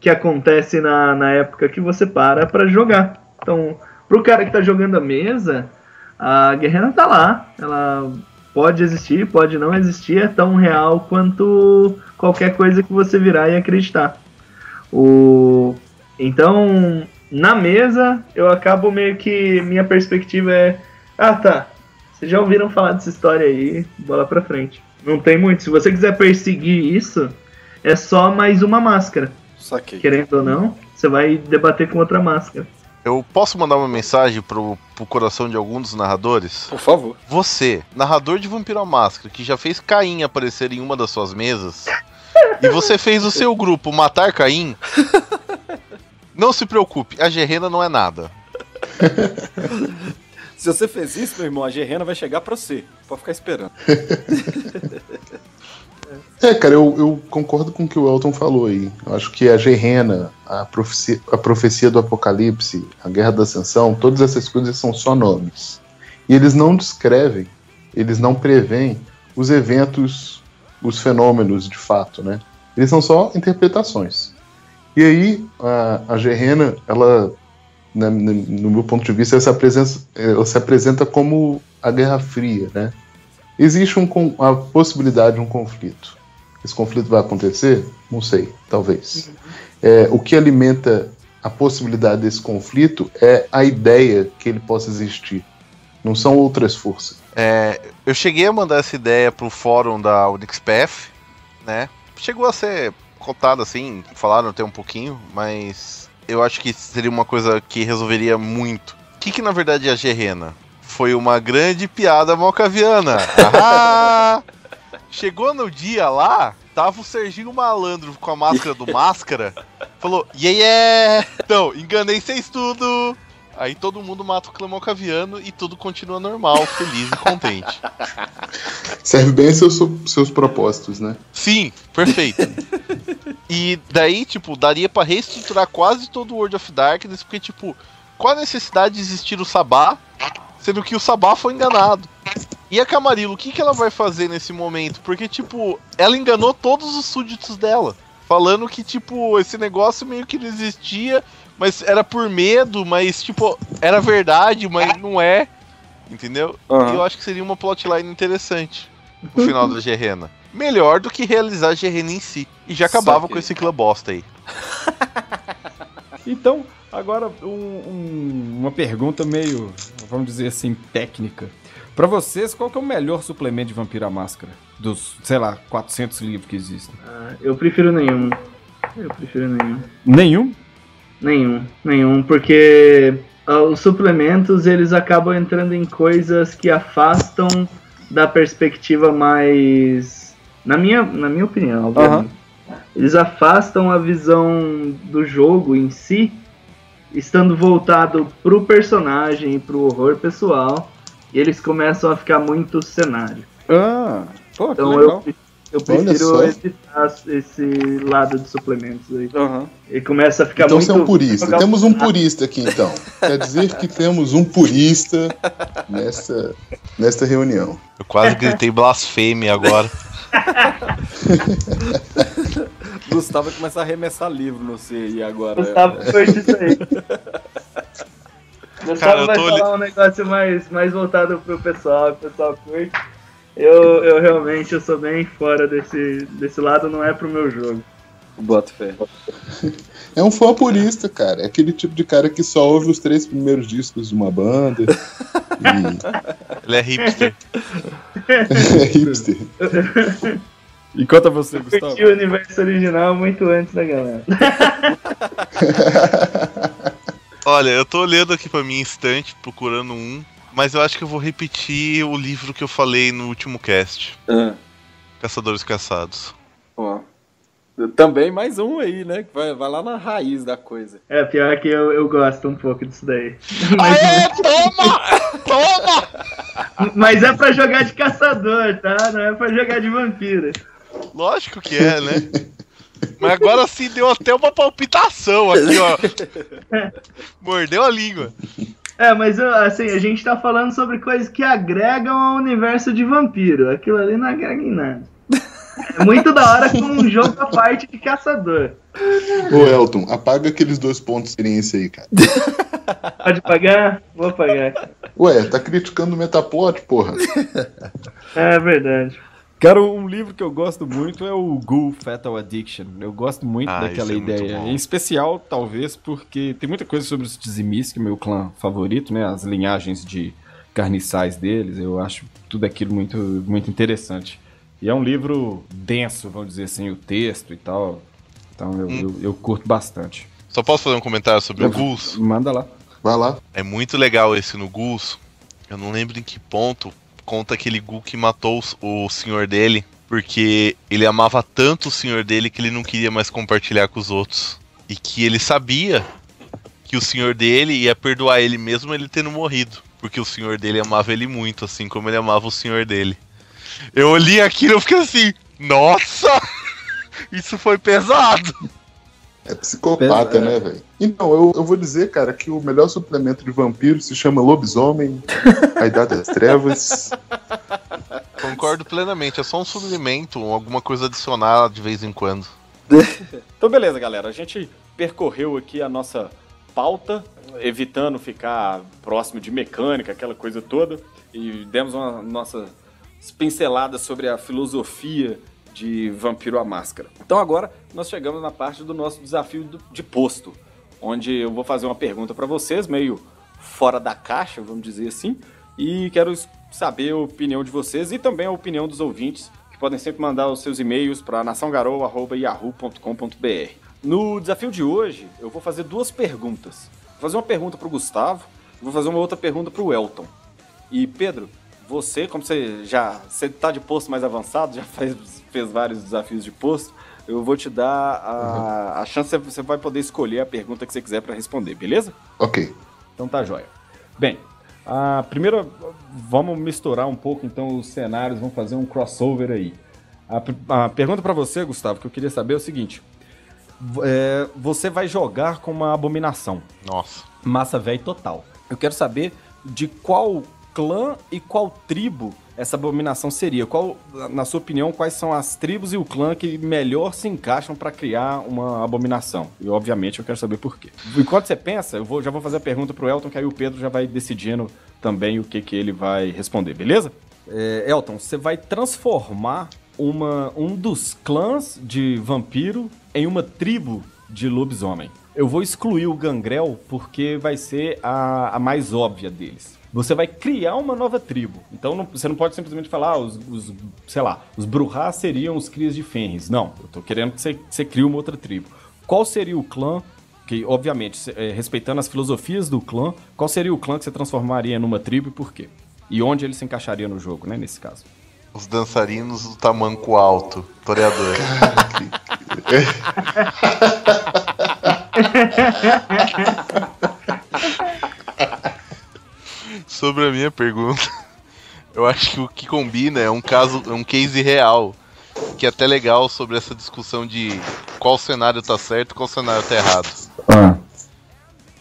acontece na época que você para jogar. Então, pro cara que tá jogando a mesa, a Gehenna tá lá. Ela pode existir, pode não existir, é tão real quanto qualquer coisa que você virar e acreditar. Então, na mesa, eu acabo meio que... Minha perspectiva é... Ah, tá. Vocês já ouviram falar dessa história aí, bola pra frente. Não tem muito. Se você quiser perseguir isso, é só mais uma máscara. Saquei. Querendo ou não, você vai debater com outra máscara. Eu posso mandar uma mensagem pro coração de algum dos narradores? Por favor. Você, narrador de Vampiro à Máscara, que já fez Caim aparecer em uma das suas mesas, e você fez o seu grupo matar Caim, não se preocupe, a Gerena não é nada. Se você fez isso, meu irmão, a Gerena vai chegar pra você. Pode ficar esperando. Cara, eu concordo com o que o Elton falou aí. Eu acho que a Gerena, a profecia do Apocalipse, a Guerra da Ascensão, todas essas coisas são só nomes. E eles não descrevem, eles não preveem os eventos, os fenômenos de fato, né? Eles são só interpretações. E aí, a Gerena, ela, no meu ponto de vista, ela se apresenta como a Guerra Fria, né? Existe a possibilidade de um conflito. Esse conflito vai acontecer? Não sei, talvez. O que alimenta a possibilidade desse conflito é a ideia que ele possa existir. Não são outras forças. Eu cheguei a mandar essa ideia pro fórum da UnixPath, né? Chegou a ser contado assim, falaram até um pouquinho, mas eu acho que seria uma coisa que resolveria muito. O que na verdade é a Gerena? Foi uma grande piada malcaviana. Chegou no dia lá, tava o Serginho Malandro com a máscara do Máscara. Falou, yeah! Então, enganei vocês tudo. Aí todo mundo mata o clã malcaviano e tudo continua normal, feliz e contente. Serve bem seus propósitos, né? Sim, perfeito. E daí, tipo, daria pra reestruturar quase todo o World of Darkness, porque, tipo, qual a necessidade de existir o Sabá, sendo que o Sabá foi enganado? E a Camarilla, o que ela vai fazer nesse momento? Porque, tipo, ela enganou todos os súditos dela, falando que, tipo, esse negócio meio que não existia, mas era por medo, mas, tipo, era verdade, mas não é, entendeu? Uhum. E eu acho que seria uma plotline interessante no final da Gerena. Melhor do que realizar a Gerena em si. E já acabava com esse clã bosta aí. Então, agora uma pergunta meio, vamos dizer assim, técnica. Pra vocês, qual que é o melhor suplemento de Vampiro à Máscara? Dos, sei lá, 400 livros que existem. Eu prefiro nenhum. Nenhum? Nenhum, porque os suplementos, eles acabam entrando em coisas que afastam da perspectiva mais... Na minha opinião, obviamente. Eles afastam a visão do jogo em si, estando voltado pro personagem e pro horror pessoal, e eles começam a ficar muito cenário. Pô, Então que legal. eu prefiro evitar esse lado de suplementos aí. E começa a ficar então muito... Então você é um purista. Temos um purista aqui, então. Quer dizer que temos um purista nesta reunião. Eu quase gritei blasfêmia agora. Gustavo vai começar a arremessar livro no C agora. Gustavo curte isso aí. Gustavo vai falar um negócio mais voltado pro pessoal, o pessoal curte. Eu realmente sou bem fora desse lado, não é pro meu jogo. Bota fé. É um fã purista, cara. É aquele tipo de cara que só ouve os 3 primeiros discos de uma banda. Ele é hipster. É hipster. E conta você, eu Gustavo. curti o universo original muito antes da galera. Olha, eu tô olhando aqui pra minha estante, procurando um, mas eu acho que eu vou repetir o livro que eu falei no último cast. Caçadores Caçados. Ó. Também mais um aí, né? Que vai lá na raiz da coisa. Pior que eu gosto um pouco disso daí. Aê, toma! Mas é pra jogar de caçador, tá? Não é pra jogar de vampiro. Lógico que é, né? Mas agora sim deu até uma palpitação aqui, ó. Mordeu a língua. Mas assim, a gente tá falando sobre coisas que agregam ao universo de vampiro. Aquilo ali não agrega em nada. É muito da hora com um jogo à parte de caçador. Ô, Elton, apaga aqueles 2 pontos de experiência aí, cara. Pode pagar? Vou pagar. Ué, tá criticando o Metaplot, porra? É verdade. Cara, um livro que eu gosto muito é o Ghoul Fatal Addiction. Eu gosto muito daquela esse é muito ideia. bom. Em especial, talvez, porque tem muita coisa sobre os Dizimis, que é meu clã favorito, né? As linhagens de carniçais deles. Eu acho tudo aquilo muito, muito interessante. E é um livro denso, vamos dizer assim, o texto e tal. Então eu curto bastante. Só posso fazer um comentário sobre o Ghouls? Manda lá. Vai lá. É muito legal esse no Ghouls. Eu não lembro em que ponto conta aquele Ghoul que matou o senhor dele, porque ele amava tanto o senhor dele que ele não queria mais compartilhar com os outros. E que ele sabia que o senhor dele ia perdoar ele mesmo ele tendo morrido. Porque o senhor dele amava ele muito, assim como ele amava o senhor dele. Eu olhei aquilo e fiquei assim, nossa! Isso foi pesado! É psicopata, né, velho? Então, eu vou dizer, cara, que o melhor suplemento de vampiro se chama lobisomem, a Idade das Trevas. Concordo plenamente, é só um suplemento, alguma coisa adicional de vez em quando. Então, beleza, galera. A gente percorreu aqui a nossa pauta, evitando ficar próximo de mecânica, aquela coisa toda, e demos uma nossa pincelada sobre a filosofia de Vampiro à Máscara. Então agora nós chegamos na parte do nosso desafio de posto, onde eu vou fazer uma pergunta para vocês, meio fora da caixa, vamos dizer assim, e quero saber a opinião de vocês e também a opinião dos ouvintes, que podem sempre mandar os seus e-mails para naçãogarou@yahoo.com.br. No desafio de hoje, eu vou fazer 2 perguntas. Vou fazer uma pergunta para o Gustavo, vou fazer uma outra pergunta para o Elton. E Pedro, você, como você tá de posto mais avançado, já fez vários desafios de posto, eu vou te dar a chance, você vai poder escolher a pergunta que você quiser para responder, beleza? Ok. Então tá jóia. Bem, a primeira, vamos misturar um pouco então os cenários, vamos fazer um crossover aí. A pergunta para você, Gustavo, que eu queria saber é o seguinte: você vai jogar com uma abominação. Nossa. Massa véi total. Eu quero saber de qual clã e qual tribo essa abominação seria. Qual, na sua opinião, quais são as tribos e o clã que melhor se encaixam para criar uma abominação? E, obviamente, eu quero saber por quê. Enquanto você pensa, já vou fazer a pergunta pro Elton, que aí o Pedro já vai decidindo também o que ele vai responder, beleza? Elton, você vai transformar um dos clãs de vampiro em uma tribo de lobisomem. Eu vou excluir o Gangrel porque vai ser a mais óbvia deles. Você vai criar uma nova tribo. Então você não pode simplesmente falar, os Bruhá seriam os crias de Fenris. Não, eu tô querendo que você crie uma outra tribo. Qual seria o clã, que obviamente, respeitando as filosofias do clã, qual seria o clã que você transformaria numa tribo e por quê? E onde ele se encaixaria no jogo, né, nesse caso? Os dançarinos do tamanco alto, toreador. Sobre a minha pergunta, eu acho que o que combina é um case real, que é até legal sobre essa discussão de qual cenário tá certo e qual cenário tá errado.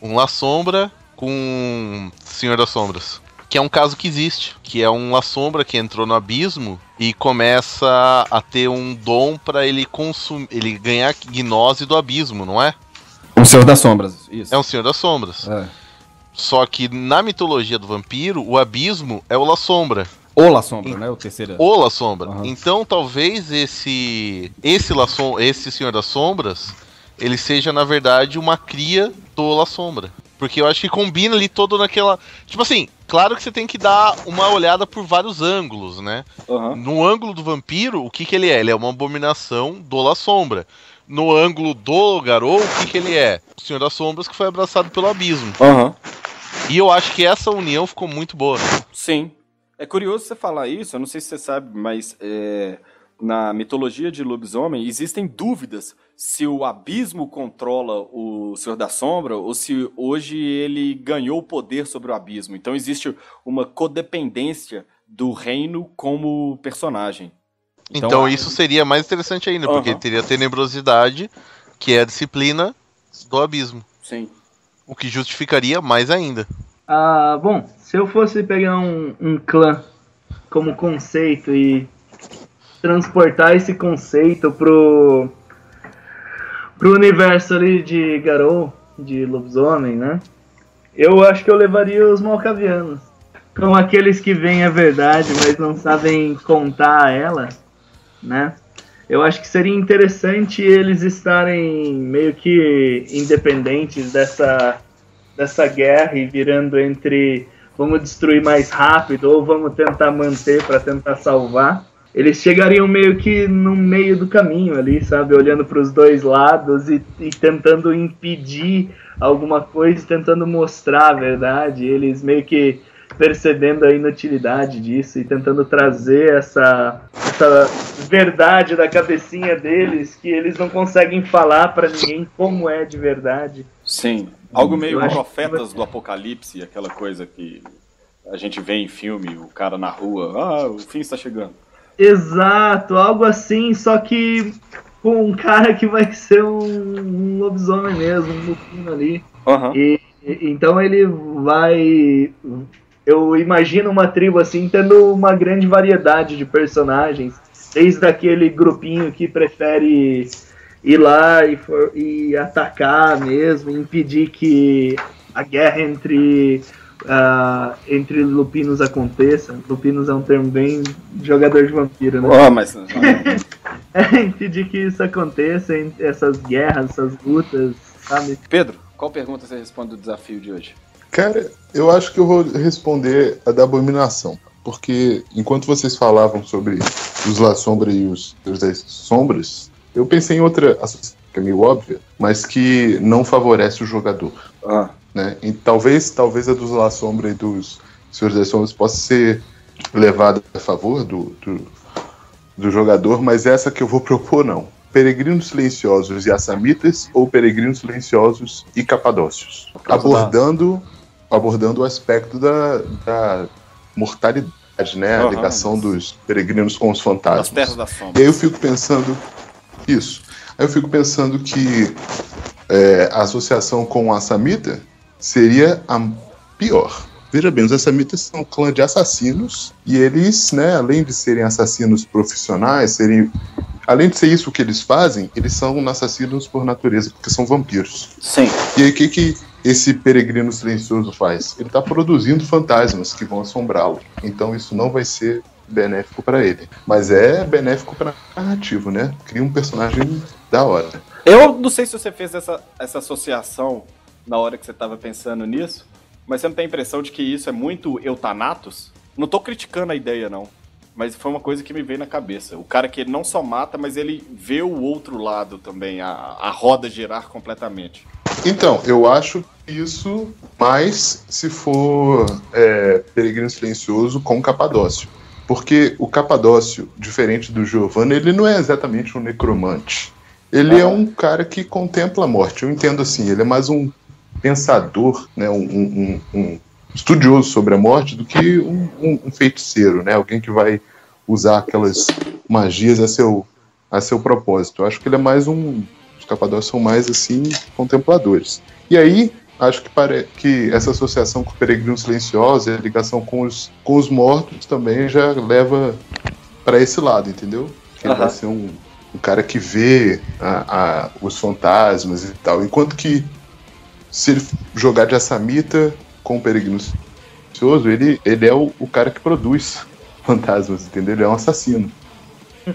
Um La Sombra com Senhor das Sombras, que é um caso que existe, que é um La Sombra que entrou no abismo e começa a ter um dom pra ele ganhar gnose do abismo, não é? Um Senhor das Sombras, isso. É um Senhor das Sombras. Só que na mitologia do vampiro, o abismo é o La Sombra. O La Sombra, né? O terceiro. O La Sombra. Uhum. Então talvez esse Senhor das Sombras, ele seja na verdade uma cria do La Sombra. Porque eu acho que combina ali todo naquela... Tipo assim, claro que você tem que dar uma olhada por vários ângulos, né? Uhum. No ângulo do vampiro, o que ele é? Ele é uma abominação do La Sombra. No ângulo do Garou, o que ele é? O Senhor das Sombras que foi abraçado pelo abismo. Uhum. E eu acho que essa união ficou muito boa. Sim. É curioso você falar isso, eu não sei se você sabe, mas na mitologia de lobisomem existem dúvidas se o abismo controla o Senhor da Sombra ou se hoje ele ganhou o poder sobre o abismo. Então existe uma codependência do reino como personagem. Então isso seria mais interessante ainda, porque teria a tenebrosidade, que é a disciplina do abismo. Sim. O que justificaria mais ainda. Bom, se eu fosse pegar um clã como conceito e transportar esse conceito pro universo ali de Garou, de lobisomem, né? Eu acho que eu levaria os Malkavianos. Como aqueles que veem a verdade, mas não sabem contar ela, né? Eu acho que seria interessante eles estarem meio que independentes dessa guerra e virando entre vamos destruir mais rápido ou vamos tentar manter para tentar salvar. Eles chegariam meio que no meio do caminho ali, sabe? Olhando para os dois lados e tentando impedir alguma coisa, tentando mostrar a verdade. Eles meio que percebendo a inutilidade disso e tentando trazer essa verdade da cabecinha deles que eles não conseguem falar pra ninguém como é de verdade. Sim, algo meio Eu acho Profetas do Apocalipse, aquela coisa que a gente vê em filme, o cara na rua, o fim está chegando. Exato, algo assim, só que com um cara que vai ser um lobisomem mesmo, um lupino ali. Uhum. Então ele vai... Eu imagino uma tribo assim, tendo uma grande variedade de personagens, desde aquele grupinho que prefere ir lá e atacar mesmo, impedir que a guerra entre lupinos aconteça. Lupinos é um termo bem jogador de vampiro, né? Mas... impedir que isso aconteça, essas guerras, essas lutas, sabe? Pedro, qual pergunta você responde do desafio de hoje? Cara, eu acho que eu vou responder a da Abominação. Porque enquanto vocês falavam sobre os La Sombra e os Deus das Sombras, eu pensei em outra associação que é meio óbvia, mas que não favorece o jogador. Né? E talvez a dos La Sombra e dos Senhores das Sombras possa ser levada a favor do jogador, mas essa que eu vou propor não. Peregrinos Silenciosos e Assamitas ou Peregrinos Silenciosos e Capadócios? Abordando o aspecto da mortalidade, né? A ligação dos peregrinos com os fantasmas. Das terras da sombra. E aí eu fico pensando... Isso. Aí eu fico pensando que a associação com o Assamita seria a pior. Veja bem, os Assamitas são um clã de assassinos e eles, né, além de serem assassinos profissionais, além de ser isso que eles fazem, eles são assassinos por natureza, porque são vampiros. Sim. E aí o que esse peregrino silencioso faz? Ele está produzindo fantasmas que vão assombrá-lo. Então isso não vai ser benéfico para ele. Mas é benéfico para narrativo, né? Cria um personagem da hora. Eu não sei se você fez essa associação na hora que você estava pensando nisso, mas você não tem a impressão de que isso é muito Eutanatos? Não tô criticando a ideia, não. Mas foi uma coisa que me veio na cabeça. O cara que ele não só mata, mas ele vê o outro lado também, a roda girar completamente. Então, eu acho isso mais se for Peregrino Silencioso com Capadócio. Porque o Capadócio, diferente do Giovanni, ele não é exatamente um necromante. Ele é um cara que contempla a morte. Eu entendo assim, ele é mais um pensador, né, um estudioso sobre a morte do que um feiticeiro, né? Alguém que vai usar aquelas magias a seu propósito. Eu acho que ele é mais os Capadócios são mais assim contempladores. E aí acho que essa associação com o Peregrino Silencioso e a ligação com os mortos também já leva para esse lado, entendeu? Que ele vai ser um cara que vê os fantasmas e tal. Enquanto que se ele jogar de Assamita com o Peregrino Silencioso, ele é o cara que produz fantasmas, entendeu? Ele é um assassino.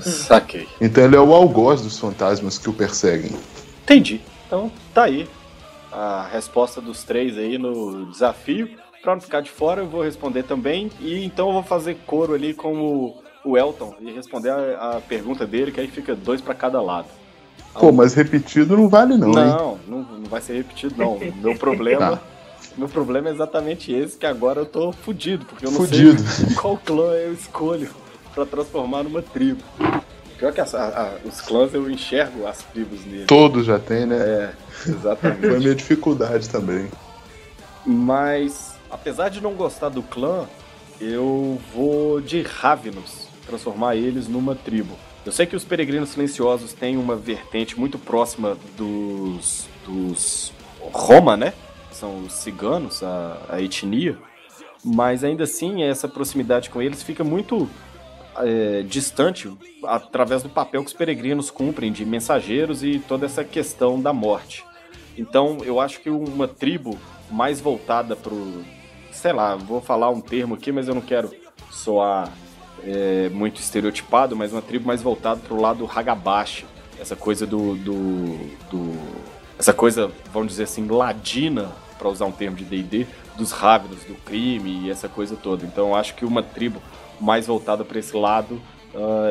Saquei. Então ele é o algoz dos fantasmas que o perseguem. Entendi. Então tá aí a resposta dos três aí no desafio. Pra não ficar de fora, eu vou responder também. E então eu vou fazer coro ali com o Elton e responder a pergunta dele, que aí fica 2 pra cada lado. Pô, mas repetido não vale não, hein? Não vai ser repetido não. Meu problema é exatamente esse, que agora eu tô fudido, porque eu não sei qual clã eu escolho pra transformar numa tribo. Pior que os clãs eu enxergo as tribos nele. Todos já tem, né? Exatamente. Foi a minha dificuldade também. Mas, apesar de não gostar do clã, eu vou de Ravenous, transformar eles numa tribo. Eu sei que os Peregrinos Silenciosos têm uma vertente muito próxima dos Roma, né? São os ciganos, a etnia. Mas ainda assim, essa proximidade com eles fica muito distante através do papel que os peregrinos cumprem de mensageiros e toda essa questão da morte. Então, eu acho que uma tribo mais voltada pro... Sei lá, vou falar um termo aqui, mas eu não quero soar muito estereotipado, mas uma tribo mais voltada pro lado Hagabashi. Essa coisa essa coisa, vamos dizer assim, ladina, para usar um termo de D&D, dos Ravenos, do crime e essa coisa toda. Então, eu acho que uma tribo mais voltada para esse lado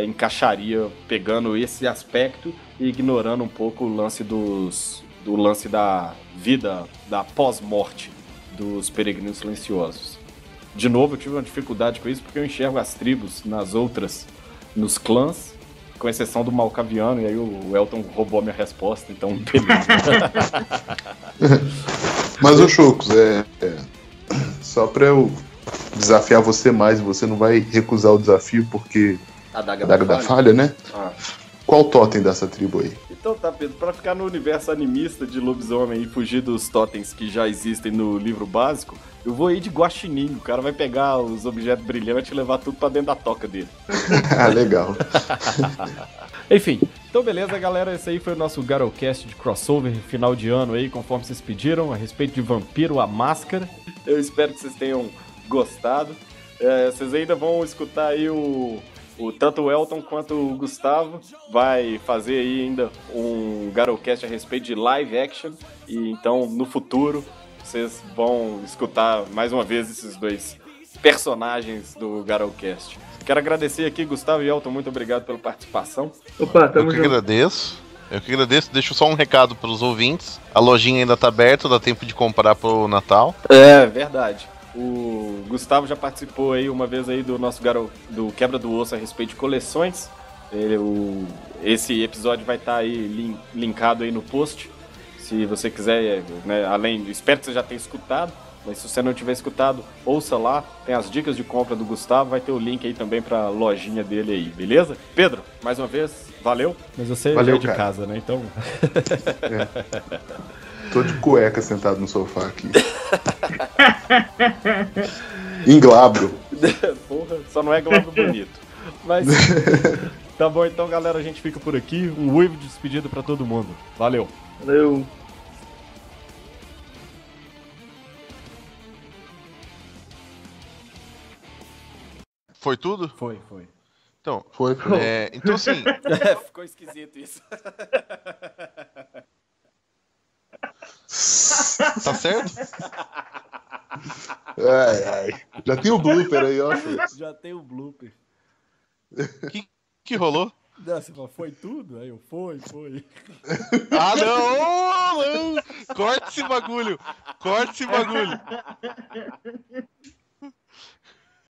encaixaria, pegando esse aspecto e ignorando um pouco o lance do lance da vida, da pós-morte dos peregrinos silenciosos. De novo, eu tive uma dificuldade com isso porque eu enxergo as tribos nos clãs, com exceção do Malkaviano, e aí o Elton roubou a minha resposta, então beleza. Mas, ô Chocos, só pra eu desafiar você mais, você não vai recusar o desafio porque a Daga da Falha, né? Qual totem dessa tribo aí? Então tá, Pedro, pra ficar no universo animista de lobisomem e fugir dos totens que já existem no livro básico, eu vou ir de guaxinim. O cara vai pegar os objetos brilhantes e levar tudo pra dentro da toca dele. Legal. Enfim, então beleza, galera, esse aí foi o nosso Garocast de crossover final de ano aí, conforme vocês pediram, a respeito de Vampiro, a Máscara. Eu espero que vocês tenham gostado. Vocês ainda vão escutar aí tanto o Elton quanto o Gustavo vai fazer aí ainda um Garocast a respeito de live action, e então no futuro vocês vão escutar mais uma vez esses dois personagens do Garocast. Quero agradecer aqui, Gustavo e Elton, muito obrigado pela participação. Opa, tamo Eu que junto. agradeço. Deixo só um recado para os ouvintes. A lojinha ainda tá aberta, dá tempo de comprar pro Natal. É, verdade. O Gustavo já participou aí uma vez aí do nosso do Quebra do Osso a respeito de coleções. Esse episódio vai estar aí linkado aí no post. Se você quiser, né, espero que você já tenha escutado, mas se você não tiver escutado, ouça lá, tem as dicas de compra do Gustavo, vai ter o link aí também pra lojinha dele aí, beleza? Pedro, mais uma vez, valeu, mas você Valeu, é de cara. casa, né, então... Tô de cueca sentado no sofá aqui. Inglabro. Porra, só não é glória bonito. Mas tá bom, então, galera, a gente fica por aqui. Um uivo de despedida pra todo mundo. Valeu. Valeu. Foi tudo? Foi. Então, Foi. então assim, Ficou esquisito isso. tá certo? Ai. Já tem o blooper aí, ó. Chocos. Já tem o blooper. Que rolou? Você falou, foi tudo? Aí eu, foi. Ah, não! Corta esse bagulho!